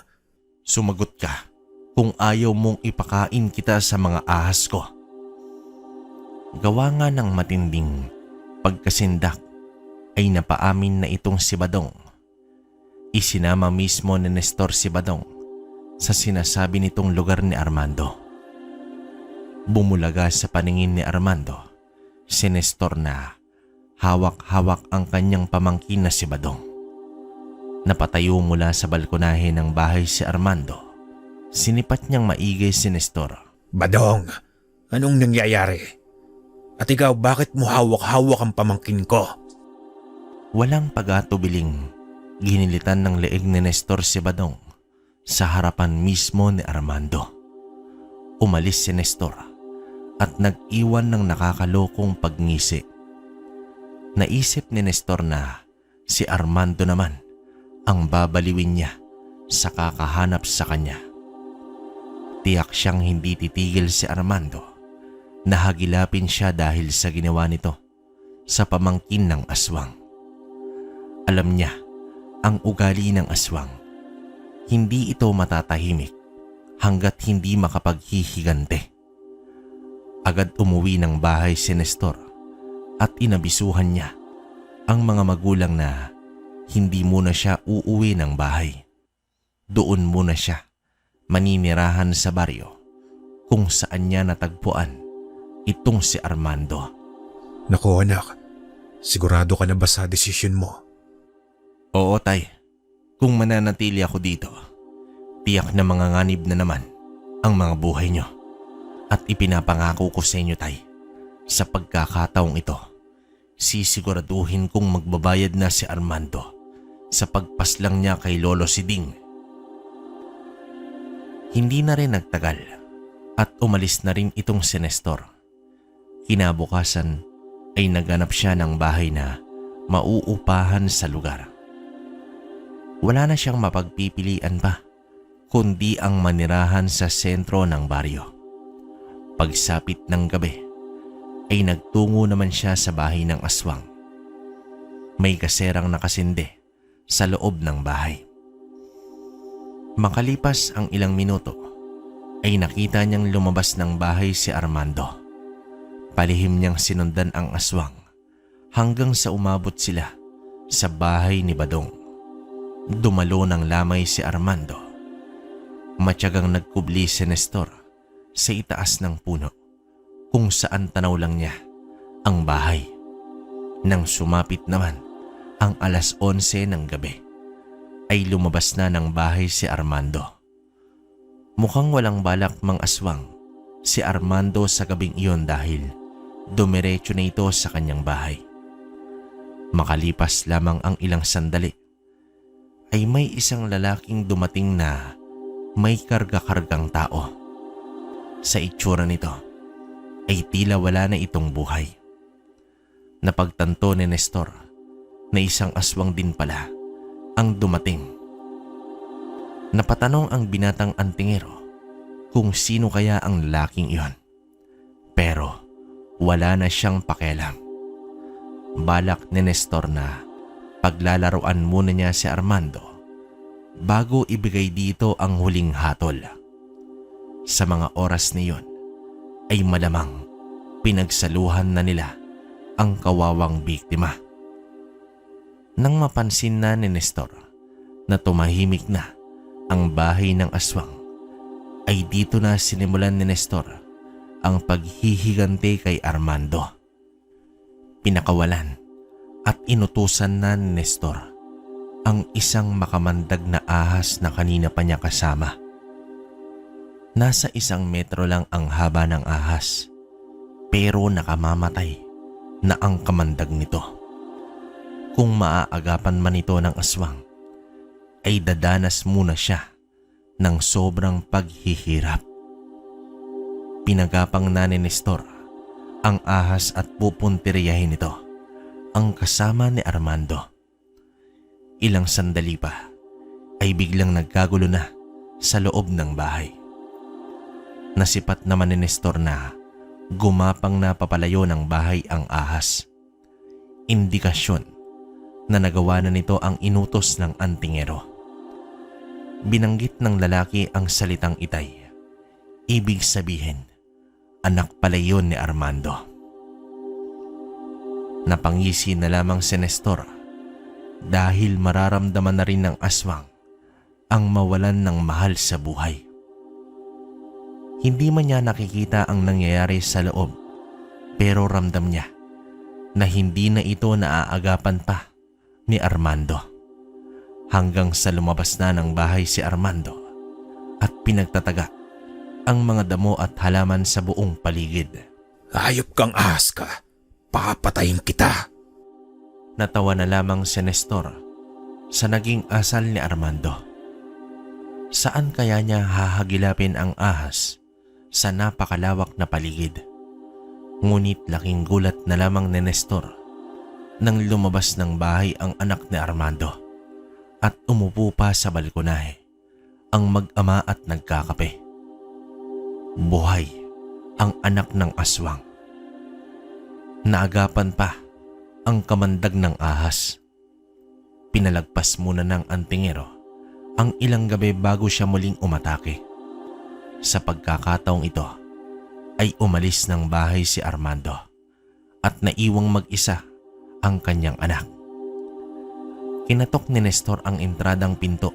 Sumagot ka kung ayaw mong ipakain kita sa mga ahas ko. Gawa nga ng matinding pagkasindak ay napaamin na itong si Badong. Isinama mismo ni Nestor si Badong sa sinasabi nitong lugar ni Armando. Bumulaga sa paningin ni Armando si Nestor na hawak-hawak ang kanyang pamangkin na si Badong. Napatayo mula sa balkonahe ng bahay si Armando. Sinipat niyang maigay si Nestor. Badong, anong nangyayari? At ikaw, bakit mo hawak-hawak ang pamangkin ko? Walang pag-atubiling, ginilitan ng leeg ni Nestor si Badong sa harapan mismo ni Armando. Umalis si Nestor at nag-iwan ng nakakalokong pagngisi. Naisip ni Nestor na si Armando naman ang babaliwin niya sa kakahanap sa kanya. Tiyak siyang hindi titigil si Armando na hagilapin siya dahil sa ginawa nito sa pamangkin ng aswang. Alam niya ang ugali ng aswang. Hindi ito matatahimik hanggat hindi makapaghihigante. Agad umuwi ng bahay si Nestor at inabisuhan niya ang mga magulang na hindi muna siya uuwi ng bahay. Doon muna siya maninirahan sa baryo kung saan niya natagpuan itong si Armando. Naku anak, sigurado ka na ba sa desisyon mo? Oo tay, kung mananatili ako dito, tiyak na manganganib na naman ang mga buhay niyo. At ipinapangako ko sa inyo tay, sa pagkakataong ito, sisiguraduhin kong magbabayad na si Armando sa pagpaslang niya kay Lolo Siding. Hindi na rin nagtagal at umalis na rin itong si Nestor. Kinabukasan ay naganap siya ng bahay na mauupahan sa lugar. Wala na siyang mapagpipilian pa kundi ang manirahan sa sentro ng baryo. Pagsapit ng gabi ay nagtungo naman siya sa bahay ng aswang. May kaserang nakasinde sa loob ng bahay. Makalipas ang ilang minuto ay nakita niyang lumabas ng bahay si Armando. Palihim niyang sinundan ang aswang hanggang sa umabot sila sa bahay ni Badong. Dumalo ng lamay si Armando. Matyagang nagkubli si Nestor sa itaas ng puno kung saan tanaw lang niya ang bahay. Nang sumapit naman ang 11:00 ng gabi, ay lumabas na ng bahay si Armando. Mukhang walang balak mang aswang si Armando sa gabing iyon dahil dumiretso na ito sa kanyang bahay. Makalipas lamang ang ilang sandali, ay may isang lalaking dumating na may karga-kargang tao. Sa itsura nito ay tila wala na itong buhay. Napagtanto ni Nestor na isang aswang din pala ang dumating. Napatanong ang binatang antingero kung sino kaya ang lalaking iyon. Pero wala na siyang pakialam. Balak ni Nestor na paglalaroan muna niya si Armando bago ibigay dito ang huling hatol. Sa mga oras na iyon ay malamang pinagsaluhan na nila ang kawawang biktima. Nang mapansin na ni Nestor na tumahimik na ang bahay ng aswang, ay dito na sinimulan ni Nestor ang paghihigante kay Armando. Pinakawalan at inutusan na ni Nestor ang isang makamandag na ahas na kanina pa niya kasama. Nasa 1 metro lang ang haba ng ahas, pero nakamamatay na ang kamandag nito. Kung maaagapan man ito ng aswang, ay dadanas muna siya ng sobrang paghihirap. Pinagapang na ni Nestor ang ahas at pupuntiryahin ito ang kasama ni Armando. Ilang sandali pa ay biglang nagkagulo na sa loob ng bahay. Nasipat naman ni Nestor na gumapang na papalayo ng bahay ang ahas. Indikasyon na nagawa na nito ang inutos ng antingero. Binanggit ng lalaki ang salitang itay. Ibig sabihin, anak pala yun ni Armando. Napangisi na lamang si Nestor dahil mararamdaman na rin ng aswang ang mawalan ng mahal sa buhay. Hindi man niya nakikita ang nangyayari sa loob, pero ramdam niya na hindi na ito naaagapan pa ni Armando hanggang sa lumabas na ng bahay si Armando at pinagtataga ang mga damo at halaman sa buong paligid. Hayop kang ahas ka. Papatayin kita. Natawa na lamang si Nestor sa naging asal ni Armando. Saan kaya niya hahagilapin ang ahas sa napakalawak na paligid? Ngunit laking gulat na lamang ni Nestor nang lumabas ng bahay ang anak ni Armando at umupo pa sa balkonahe ang mag-ama at nagkakape. Buhay ang anak ng aswang. Naagapan pa ang kamandag ng ahas. Pinalagpas muna ng antingero ang ilang gabi bago siya muling umatake. Sa pagkakataong ito ay umalis ng bahay si Armando at naiwang mag-isa ang kanyang anak. Kinatok ni Nestor ang entradang pinto.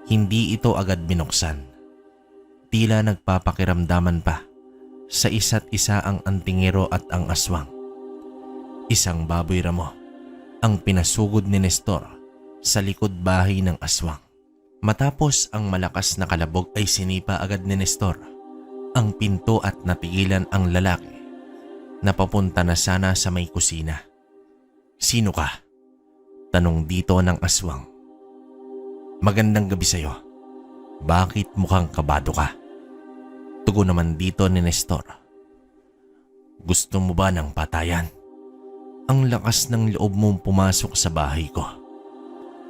Hindi ito agad binuksan. Tila nagpapakiramdaman pa sa isa't isa ang antingero at ang aswang. Isang baboy ramo ang pinasugod ni Nestor sa likod bahay ng aswang. Matapos ang malakas na kalabog ay sinipa agad ni Nestor ang pinto at napigilan ang lalaki na papunta na sana sa may kusina. "Sino ka?" tanong dito ng aswang. "Magandang gabi sa'yo. Bakit mukhang kabado ka?" Tugon naman dito ni Nestor. "Gusto mo ba ng patayan? Ang lakas ng loob mong pumasok sa bahay ko."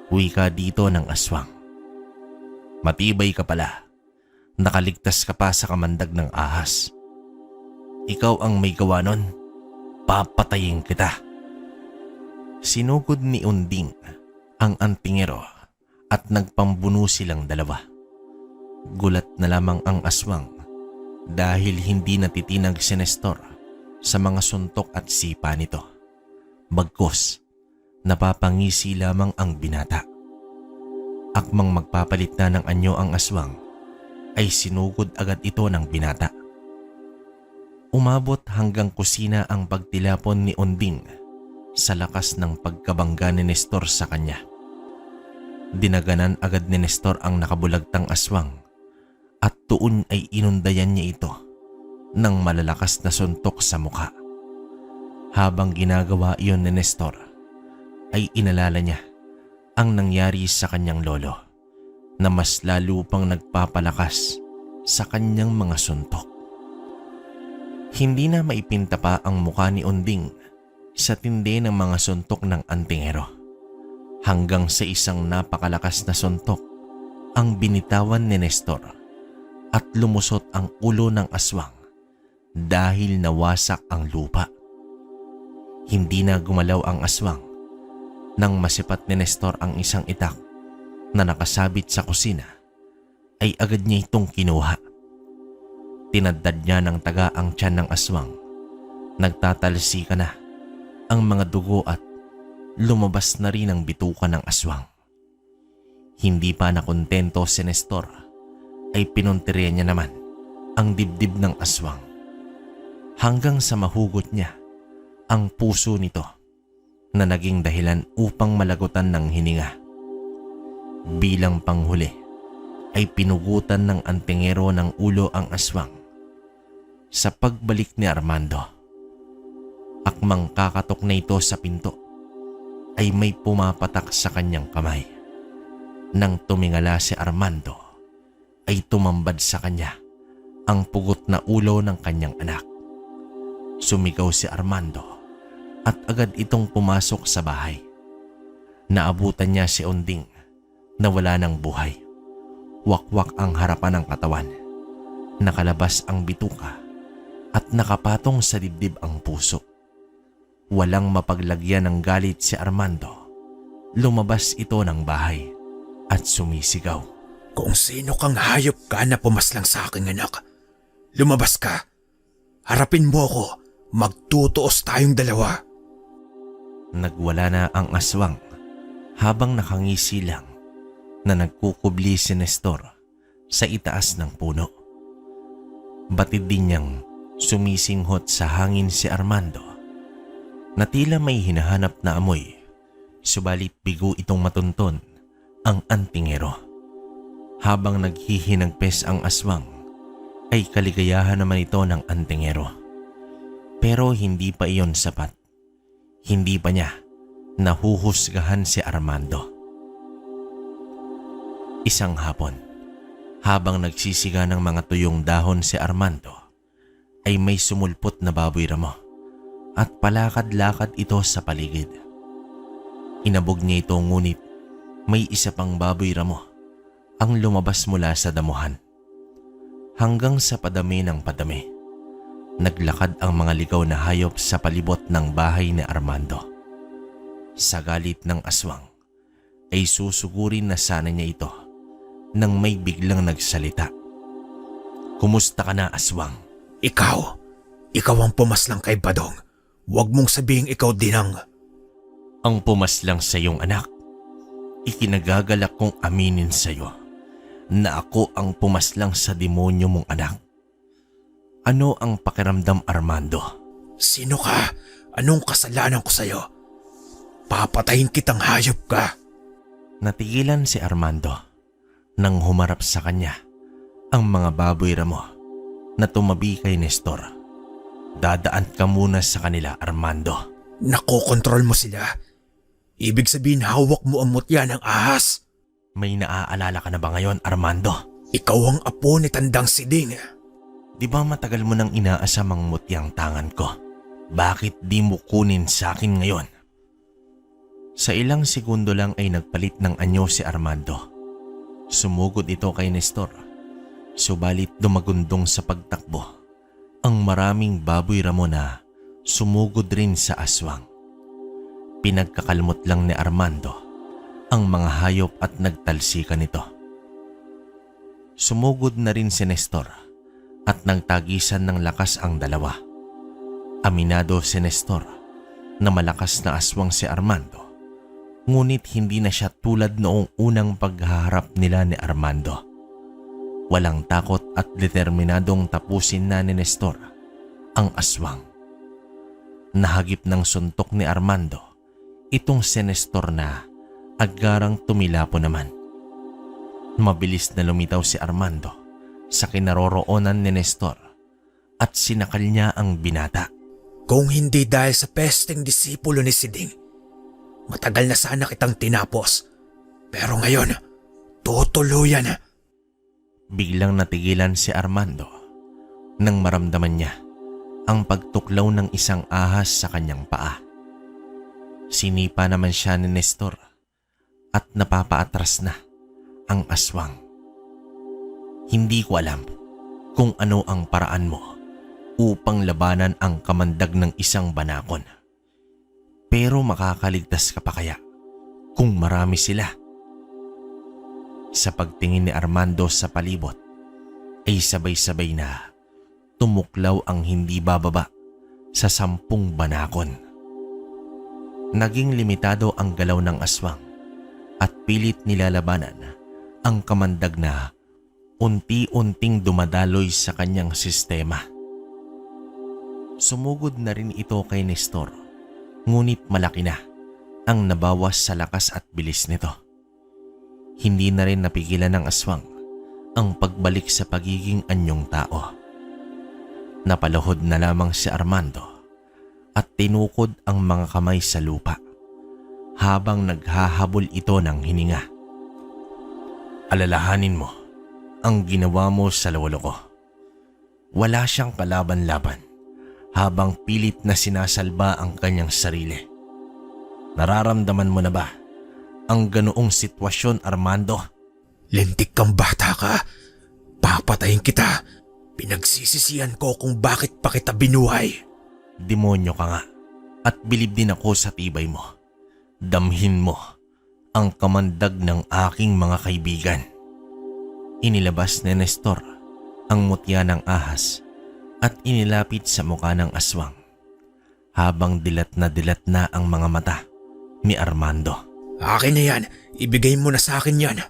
Wika dito ng aswang. "Matibay ka pala. Nakaligtas ka pa sa kamandag ng ahas. Ikaw ang may gawa nun. Papatayin kita." Sinugod ni Unding ang antingero at nagpambuno silang dalawa. Gulat na lamang ang aswang dahil hindi natitinag si Nestor sa mga suntok at sipa nito. Bagkus, napapangisi lamang ang binata. Akmang magpapalit na ng anyo ang aswang, ay sinugod agad ito ng binata. Umabot hanggang kusina ang pagtilapon ni Unding sa lakas ng pagkabangga ni Nestor sa kanya. Dinaganan agad ni Nestor ang nakabulagtang aswang at tuon ay inundayan niya ito ng malalakas na suntok sa mukha. Habang ginagawa iyon ni Nestor, ay inalala niya ang nangyari sa kanyang lolo na mas lalo pang nagpapalakas sa kanyang mga suntok. Hindi na maipinta pa ang mukha ni Unding sa tindi ng mga suntok ng antingero hanggang sa isang napakalakas na suntok ang binitawan ni Nestor at lumusot ang ulo ng aswang dahil nawasak ang lupa. Hindi na gumalaw ang aswang nang masipat ni Nestor ang isang itak na nakasabit sa kusina, ay agad niya itong kinuha. Tinadtad niya ng taga ang tiyan ng aswang. Nagtatalsika na ang mga dugo at lumabas na rin ang bituka ng aswang. Hindi pa nakontento si Nestor ay pinuntirya niya naman ang dibdib ng aswang hanggang sa mahugot niya ang puso nito na naging dahilan upang malagutan ng hininga. Bilang panghuli ay pinugutan ng antingero ng ulo ang aswang. Sa pagbalik ni Armando, akmang kakatok na ito sa pinto, ay may pumapatak sa kanyang kamay. Nang tumingala si Armando, ay tumambad sa kanya ang pugot na ulo ng kanyang anak. Sumigaw si Armando at agad itong pumasok sa bahay. Naabutan niya si Unding na wala ng buhay. Wakwak ang harapan ng katawan. Nakalabas ang bituka at nakapatong sa dibdib ang puso. Walang mapaglagyan ng galit si Armando. Lumabas ito ng bahay at sumisigaw. Kung sino kang hayop ka na pumaslang sa aking anak, lumabas ka. Harapin mo ako. Magtutuos tayong dalawa. Nagwala na ang aswang habang nakangisi lang na nagkukubli si Nestor sa itaas ng puno. Batid din niyang sumisinghot sa hangin si Armando na tila may hinahanap na amoy, subalit bigo itong matunton ang antingero. Habang naghihinagpes ang aswang ay kaligayahan naman ito ng antingero. Pero hindi pa iyon sapat. Hindi pa niya nahuhusgahan si Armando. Isang hapon, habang nagsisiga ng mga tuyong dahon si Armando, ay may sumulpot na baboy ramo at palakad-lakad ito sa paligid. Inabog niya ito ngunit may isa pang baboy ramo ang lumabas mula sa damuhan. Hanggang sa padami ng padami, naglakad ang mga ligaw na hayop sa palibot ng bahay ni Armando. Sa galit ng aswang, ay susugurin na sana niya ito nang may biglang nagsalita. Kumusta ka na, aswang? Ikaw ang pumaslang kay Badong. Huwag mong sabihing ikaw din Ang pumaslang sa iyong anak. Ikinagagalak kong aminin sa iyo na ako ang pumaslang sa demonyo mong anak. Ano ang pakiramdam, Armando? Sino ka? Anong kasalanan ko sa'yo? Papatayin kitang hayop ka. Natigilan si Armando nang humarap sa kanya ang mga baboy ramo na tumabi kay Nestor. Dadaan ka muna sa kanila, Armando. Nakokontrol mo sila. Ibig sabihin hawak mo ang mutya ng ahas. May naaalala ka na ba ngayon, Armando? Ikaw ang apo ni Tandang Siding. Di ba matagal mo nang inaasam ang mutyang tangan ko? Bakit di mo kunin sa akin ngayon? Sa ilang segundo lang ay nagpalit ng anyo si Armando. Sumugod ito kay Nestor. Subalit dumagundong sa pagtakbo ang maraming baboy ramo na sumugod rin sa aswang. Pinagkakalmot lang ni Armando ang mga hayop at nagtalsikan nito. Sumugod na rin si Nestor at nagtagisan ng lakas ang dalawa. Aminado si Nestor na malakas na aswang si Armando, ngunit hindi na siya tulad noong unang paghaharap nila ni Armando. Walang takot at determinadong tapusin na ni Nestor ang aswang. Nahagip ng suntok ni Armando itong si Nestor na agarang tumilapo naman. Mabilis na lumitaw si Armando sa kinaroroonan ni Nestor at sinakal niya ang binata. Kung hindi dahil sa pesteng disipulo ni Siding, matagal na sana kitang tinapos. Pero ngayon, tutuluyan. Biglang natigilan si Armando nang maramdaman niya ang pagtuklaw ng isang ahas sa kanyang paa. Sinipa naman siya ni Nestor at napapaatras na ang aswang. Hindi ko alam kung ano ang paraan mo upang labanan ang kamandag ng isang banakon. Pero makakaligtas ka pa kaya kung marami sila? Sa pagtingin ni Armando sa palibot ay sabay-sabay na tumuklaw ang hindi bababa sa 10 banakon. Naging limitado ang galaw ng aswang at pilit nilalabanan ang kamandag na unti-unting dumadaloy sa kanyang sistema. Sumugod na rin ito kay Nestor, ngunit malaki na ang nabawas sa lakas at bilis nito. Hindi na rin napigilan ng aswang ang pagbalik sa pagiging anyong tao. Napaluhod na lamang si Armando at tinukod ang mga kamay sa lupa habang naghahabol ito ng hininga. Alalahanin mo ang ginawa mo sa lolo ko. Wala siyang kalaban-laban habang pilit na sinasalba ang kanyang sarili. Nararamdaman mo na ba ang ganoong sitwasyon, Armando? Lintik kang bata ka. Papatayin kita. Pinagsisisihan ko kung bakit pa kita binuhay. Demonyo ka nga at bilib din ako sa tibay mo. Damhin mo ang kamandag ng aking mga kaibigan. Inilabas ni Nestor ang mutya ng ahas at inilapit sa mukha ng aswang habang dilat na ang mga mata ni Armando. Akin na yan. Ibigay mo na sa akin yan.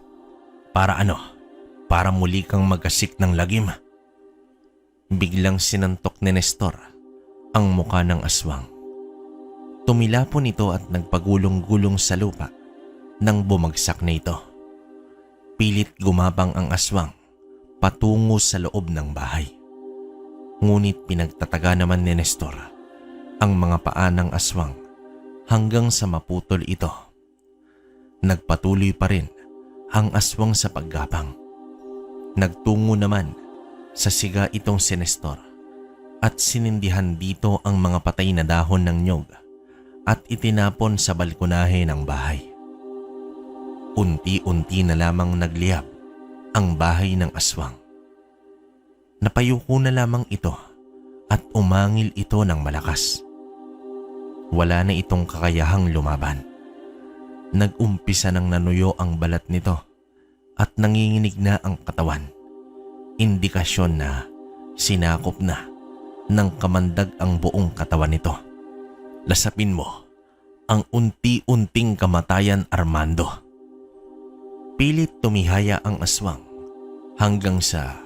Para ano? Para muli kang magkasik ng lagim? Biglang sinantok ni Nestor ang mukha ng aswang. Tumilapon ito at nagpagulong-gulong sa lupa nang bumagsak na ito. Pilit gumapang ang aswang patungo sa loob ng bahay. Ngunit pinagtataga naman ni Nestor ang mga paa ng aswang hanggang sa maputol ito. Nagpatuloy pa rin ang aswang sa paggapang. Nagtungo naman sa siga itong si Nestor at sinindihan dito ang mga patay na dahon ng nyog at itinapon sa balkonahe ng bahay. Unti-unti na lamang nagliyab ang bahay ng aswang. Napayuko na lamang ito at umangil ito ng malakas. Wala na itong kakayahang lumaban. Nag-umpisa ng nanuyo ang balat nito at nanginginig na ang katawan. Indikasyon na sinakop na ng kamandag ang buong katawan nito. Lasapin mo ang unti-unting kamatayan, Armando. Pilit tumihaya ang aswang hanggang sa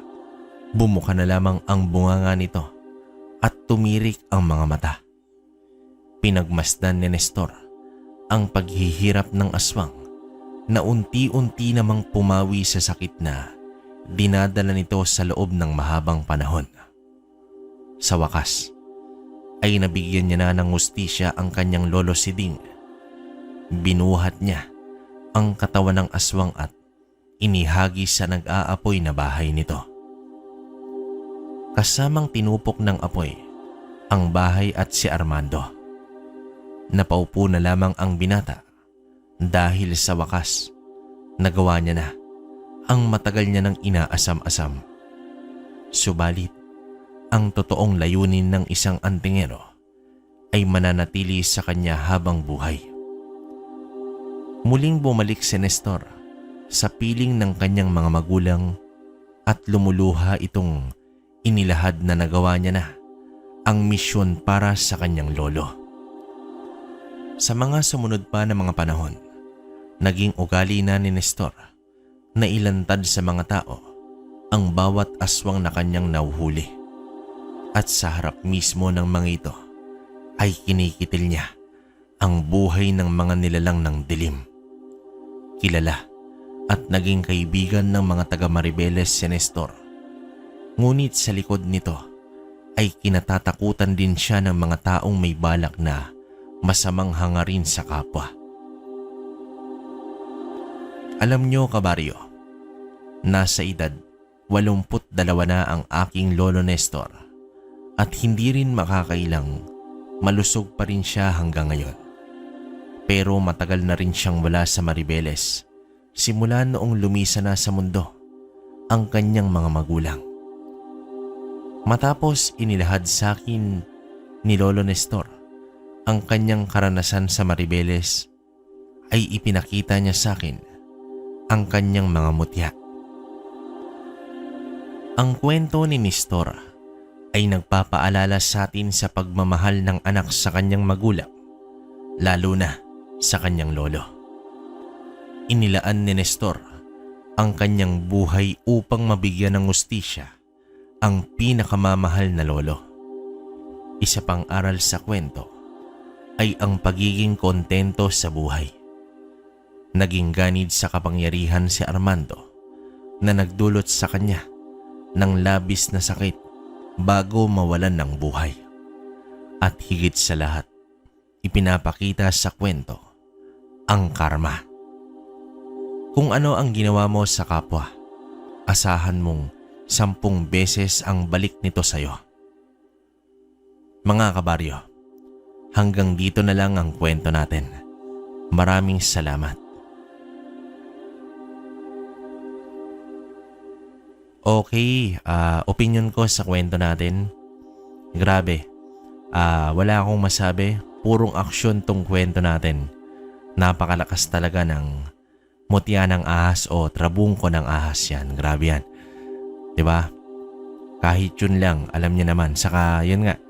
bumuka na lamang ang bunganga nito at tumirik ang mga mata. Pinagmasdan ni Nestor ang paghihirap ng aswang na unti-unti namang pumawi sa sakit na dinadala nito sa loob ng mahabang panahon. Sa wakas, ay nabigyan niya na ng hustisya ang kanyang lolo si Ding. Binuhat niya ang katawan ng aswang at inihagi sa nag-aapoy na bahay nito. Kasamang tinupok ng apoy ang bahay at si Armando. Napaupo na lamang ang binata dahil sa wakas nagawa niya na ang matagal niya nang inaasam-asam. Subalit, ang totoong layunin ng isang antingero ay mananatili sa kanya habang buhay. Muling bumalik si Nestor sa piling ng kanyang mga magulang at lumuluha itong inilahad na nagawa niya na ang misyon para sa kanyang lolo. Sa mga sumunod pa na mga panahon, naging ugali na ni Nestor na ilantad sa mga tao ang bawat aswang na kanyang nauhuli. At sa harap mismo ng mga ito ay kinikitil niya ang buhay ng mga nilalang ng dilim. Kilala at naging kaibigan ng mga taga-Maribeles si Nestor. Ngunit sa likod nito ay kinatatakutan din siya ng mga taong may balak na masamang hangarin sa kapwa. Alam nyo, kabaryo, nasa edad 82 na ang aking lolo Nestor. At hindi rin makakailang malusog pa rin siya hanggang ngayon. Pero matagal na rin siyang wala sa Maribeles simula noong lumisa na sa mundo ang kanyang mga magulang. Matapos inilahad sa akin ni Lolo Nestor ang kanyang karanasan sa Maribeles, ay ipinakita niya sa akin ang kanyang mga mutya. Ang kwento ni Nestor ay nagpapaalala sa atin sa pagmamahal ng anak sa kanyang magulang, lalo na sa kanyang lolo. Inilaan ni Nestor ang kanyang buhay upang mabigyan ng hustisya ang pinakamamahal na lolo. Isa pang aral sa kwento ay ang pagiging kontento sa buhay. Naging ganid sa kapangyarihan si Armando na nagdulot sa kanya ng labis na sakit bago mawalan ng buhay. At higit sa lahat, ipinapakita sa kwento ang karma. Kung ano ang ginawa mo sa kapwa, asahan mong 10 beses ang balik nito sa'yo. Mga kabaryo, hanggang dito na lang ang kwento natin. Maraming salamat. Okay, opinion ko sa kwento natin. Grabe. Wala akong masabi. Purong aksyon tong kwento natin. Napakalakas talaga ng mutya ng ahas o trabungko ng ahas yan. Grabe yan. 'Di ba? Kahit yun lang, alam niya naman. Saka yun nga,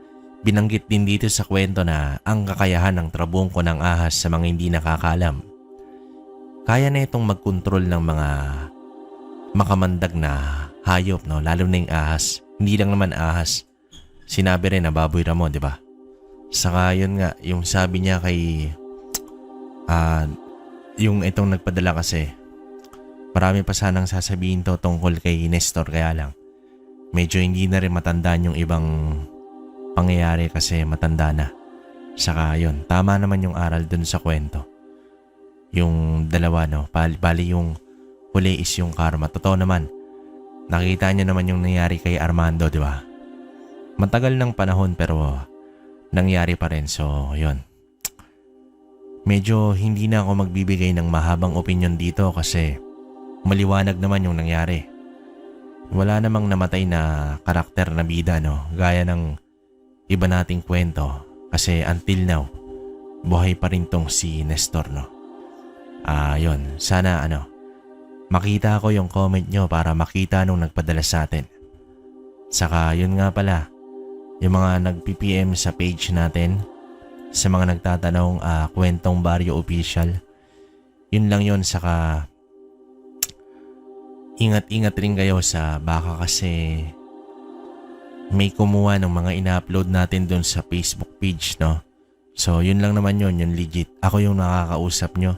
binanggit din dito sa kwento na ang kakayahan ng trabungko ng ahas sa mga hindi nakakaalam. Kaya na itong magkontrol ng mga makamandag na hayop, no? Lalo na yung ahas. Hindi lang naman ahas. Sinabi rin na baboy Ramon, 'di ba? Saka yun nga, yung sabi niya kay yung itong nagpadala kasi, marami pa sanang sasabihin to tungkol kay Nestor, kaya lang medyo hindi na rin matandaan yung ibang pangyayari kasi matanda na. Saka yun, tama naman yung aral dun sa kwento. Yung dalawa, no? Bali yung huli is yung karma. Totoo naman. Nakita niyo naman yung nangyari kay Armando, di ba? Matagal ng panahon pero nangyari pa rin. So, yun. Medyo hindi na ako magbibigay ng mahabang opinion dito kasi maliwanag naman yung nangyari. Wala namang namatay na karakter na bida, no? Gaya ng iba nating kwento. Kasi until now, buhay pa rin tong si Nestor, no? Yun. Sana, makita ko yung comment nyo para makita nung nagpadala sa atin. Saka, yun nga pala, yung mga nag-PPM sa page natin, sa mga nagtatanong, kwentong Baryo Official, yun lang yun. Saka, ingat-ingat rin kayo sa baka kasi may kumuha ng mga ina-upload natin dun sa Facebook page, no? So, yun lang naman yun, yun legit. Ako yung nakakausap nyo.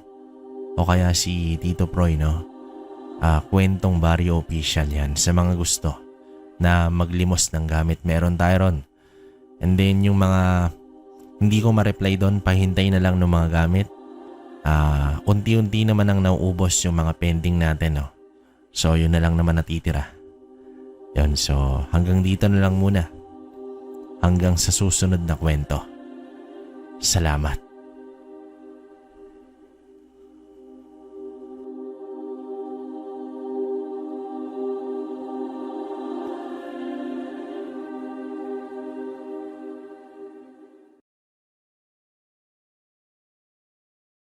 O kaya si Tito Proy, no? Kwentong Baryo Official yan. Sa mga gusto na maglimos ng gamit, meron tayo ron. And then yung mga hindi ko ma-reply doon, pahintay na lang ng mga gamit. Unti-unti naman ang nauubos yung mga pending natin, no? So, yun na lang naman natitira. Yun, so hanggang dito na lang muna. Hanggang sa susunod na kwento. Salamat.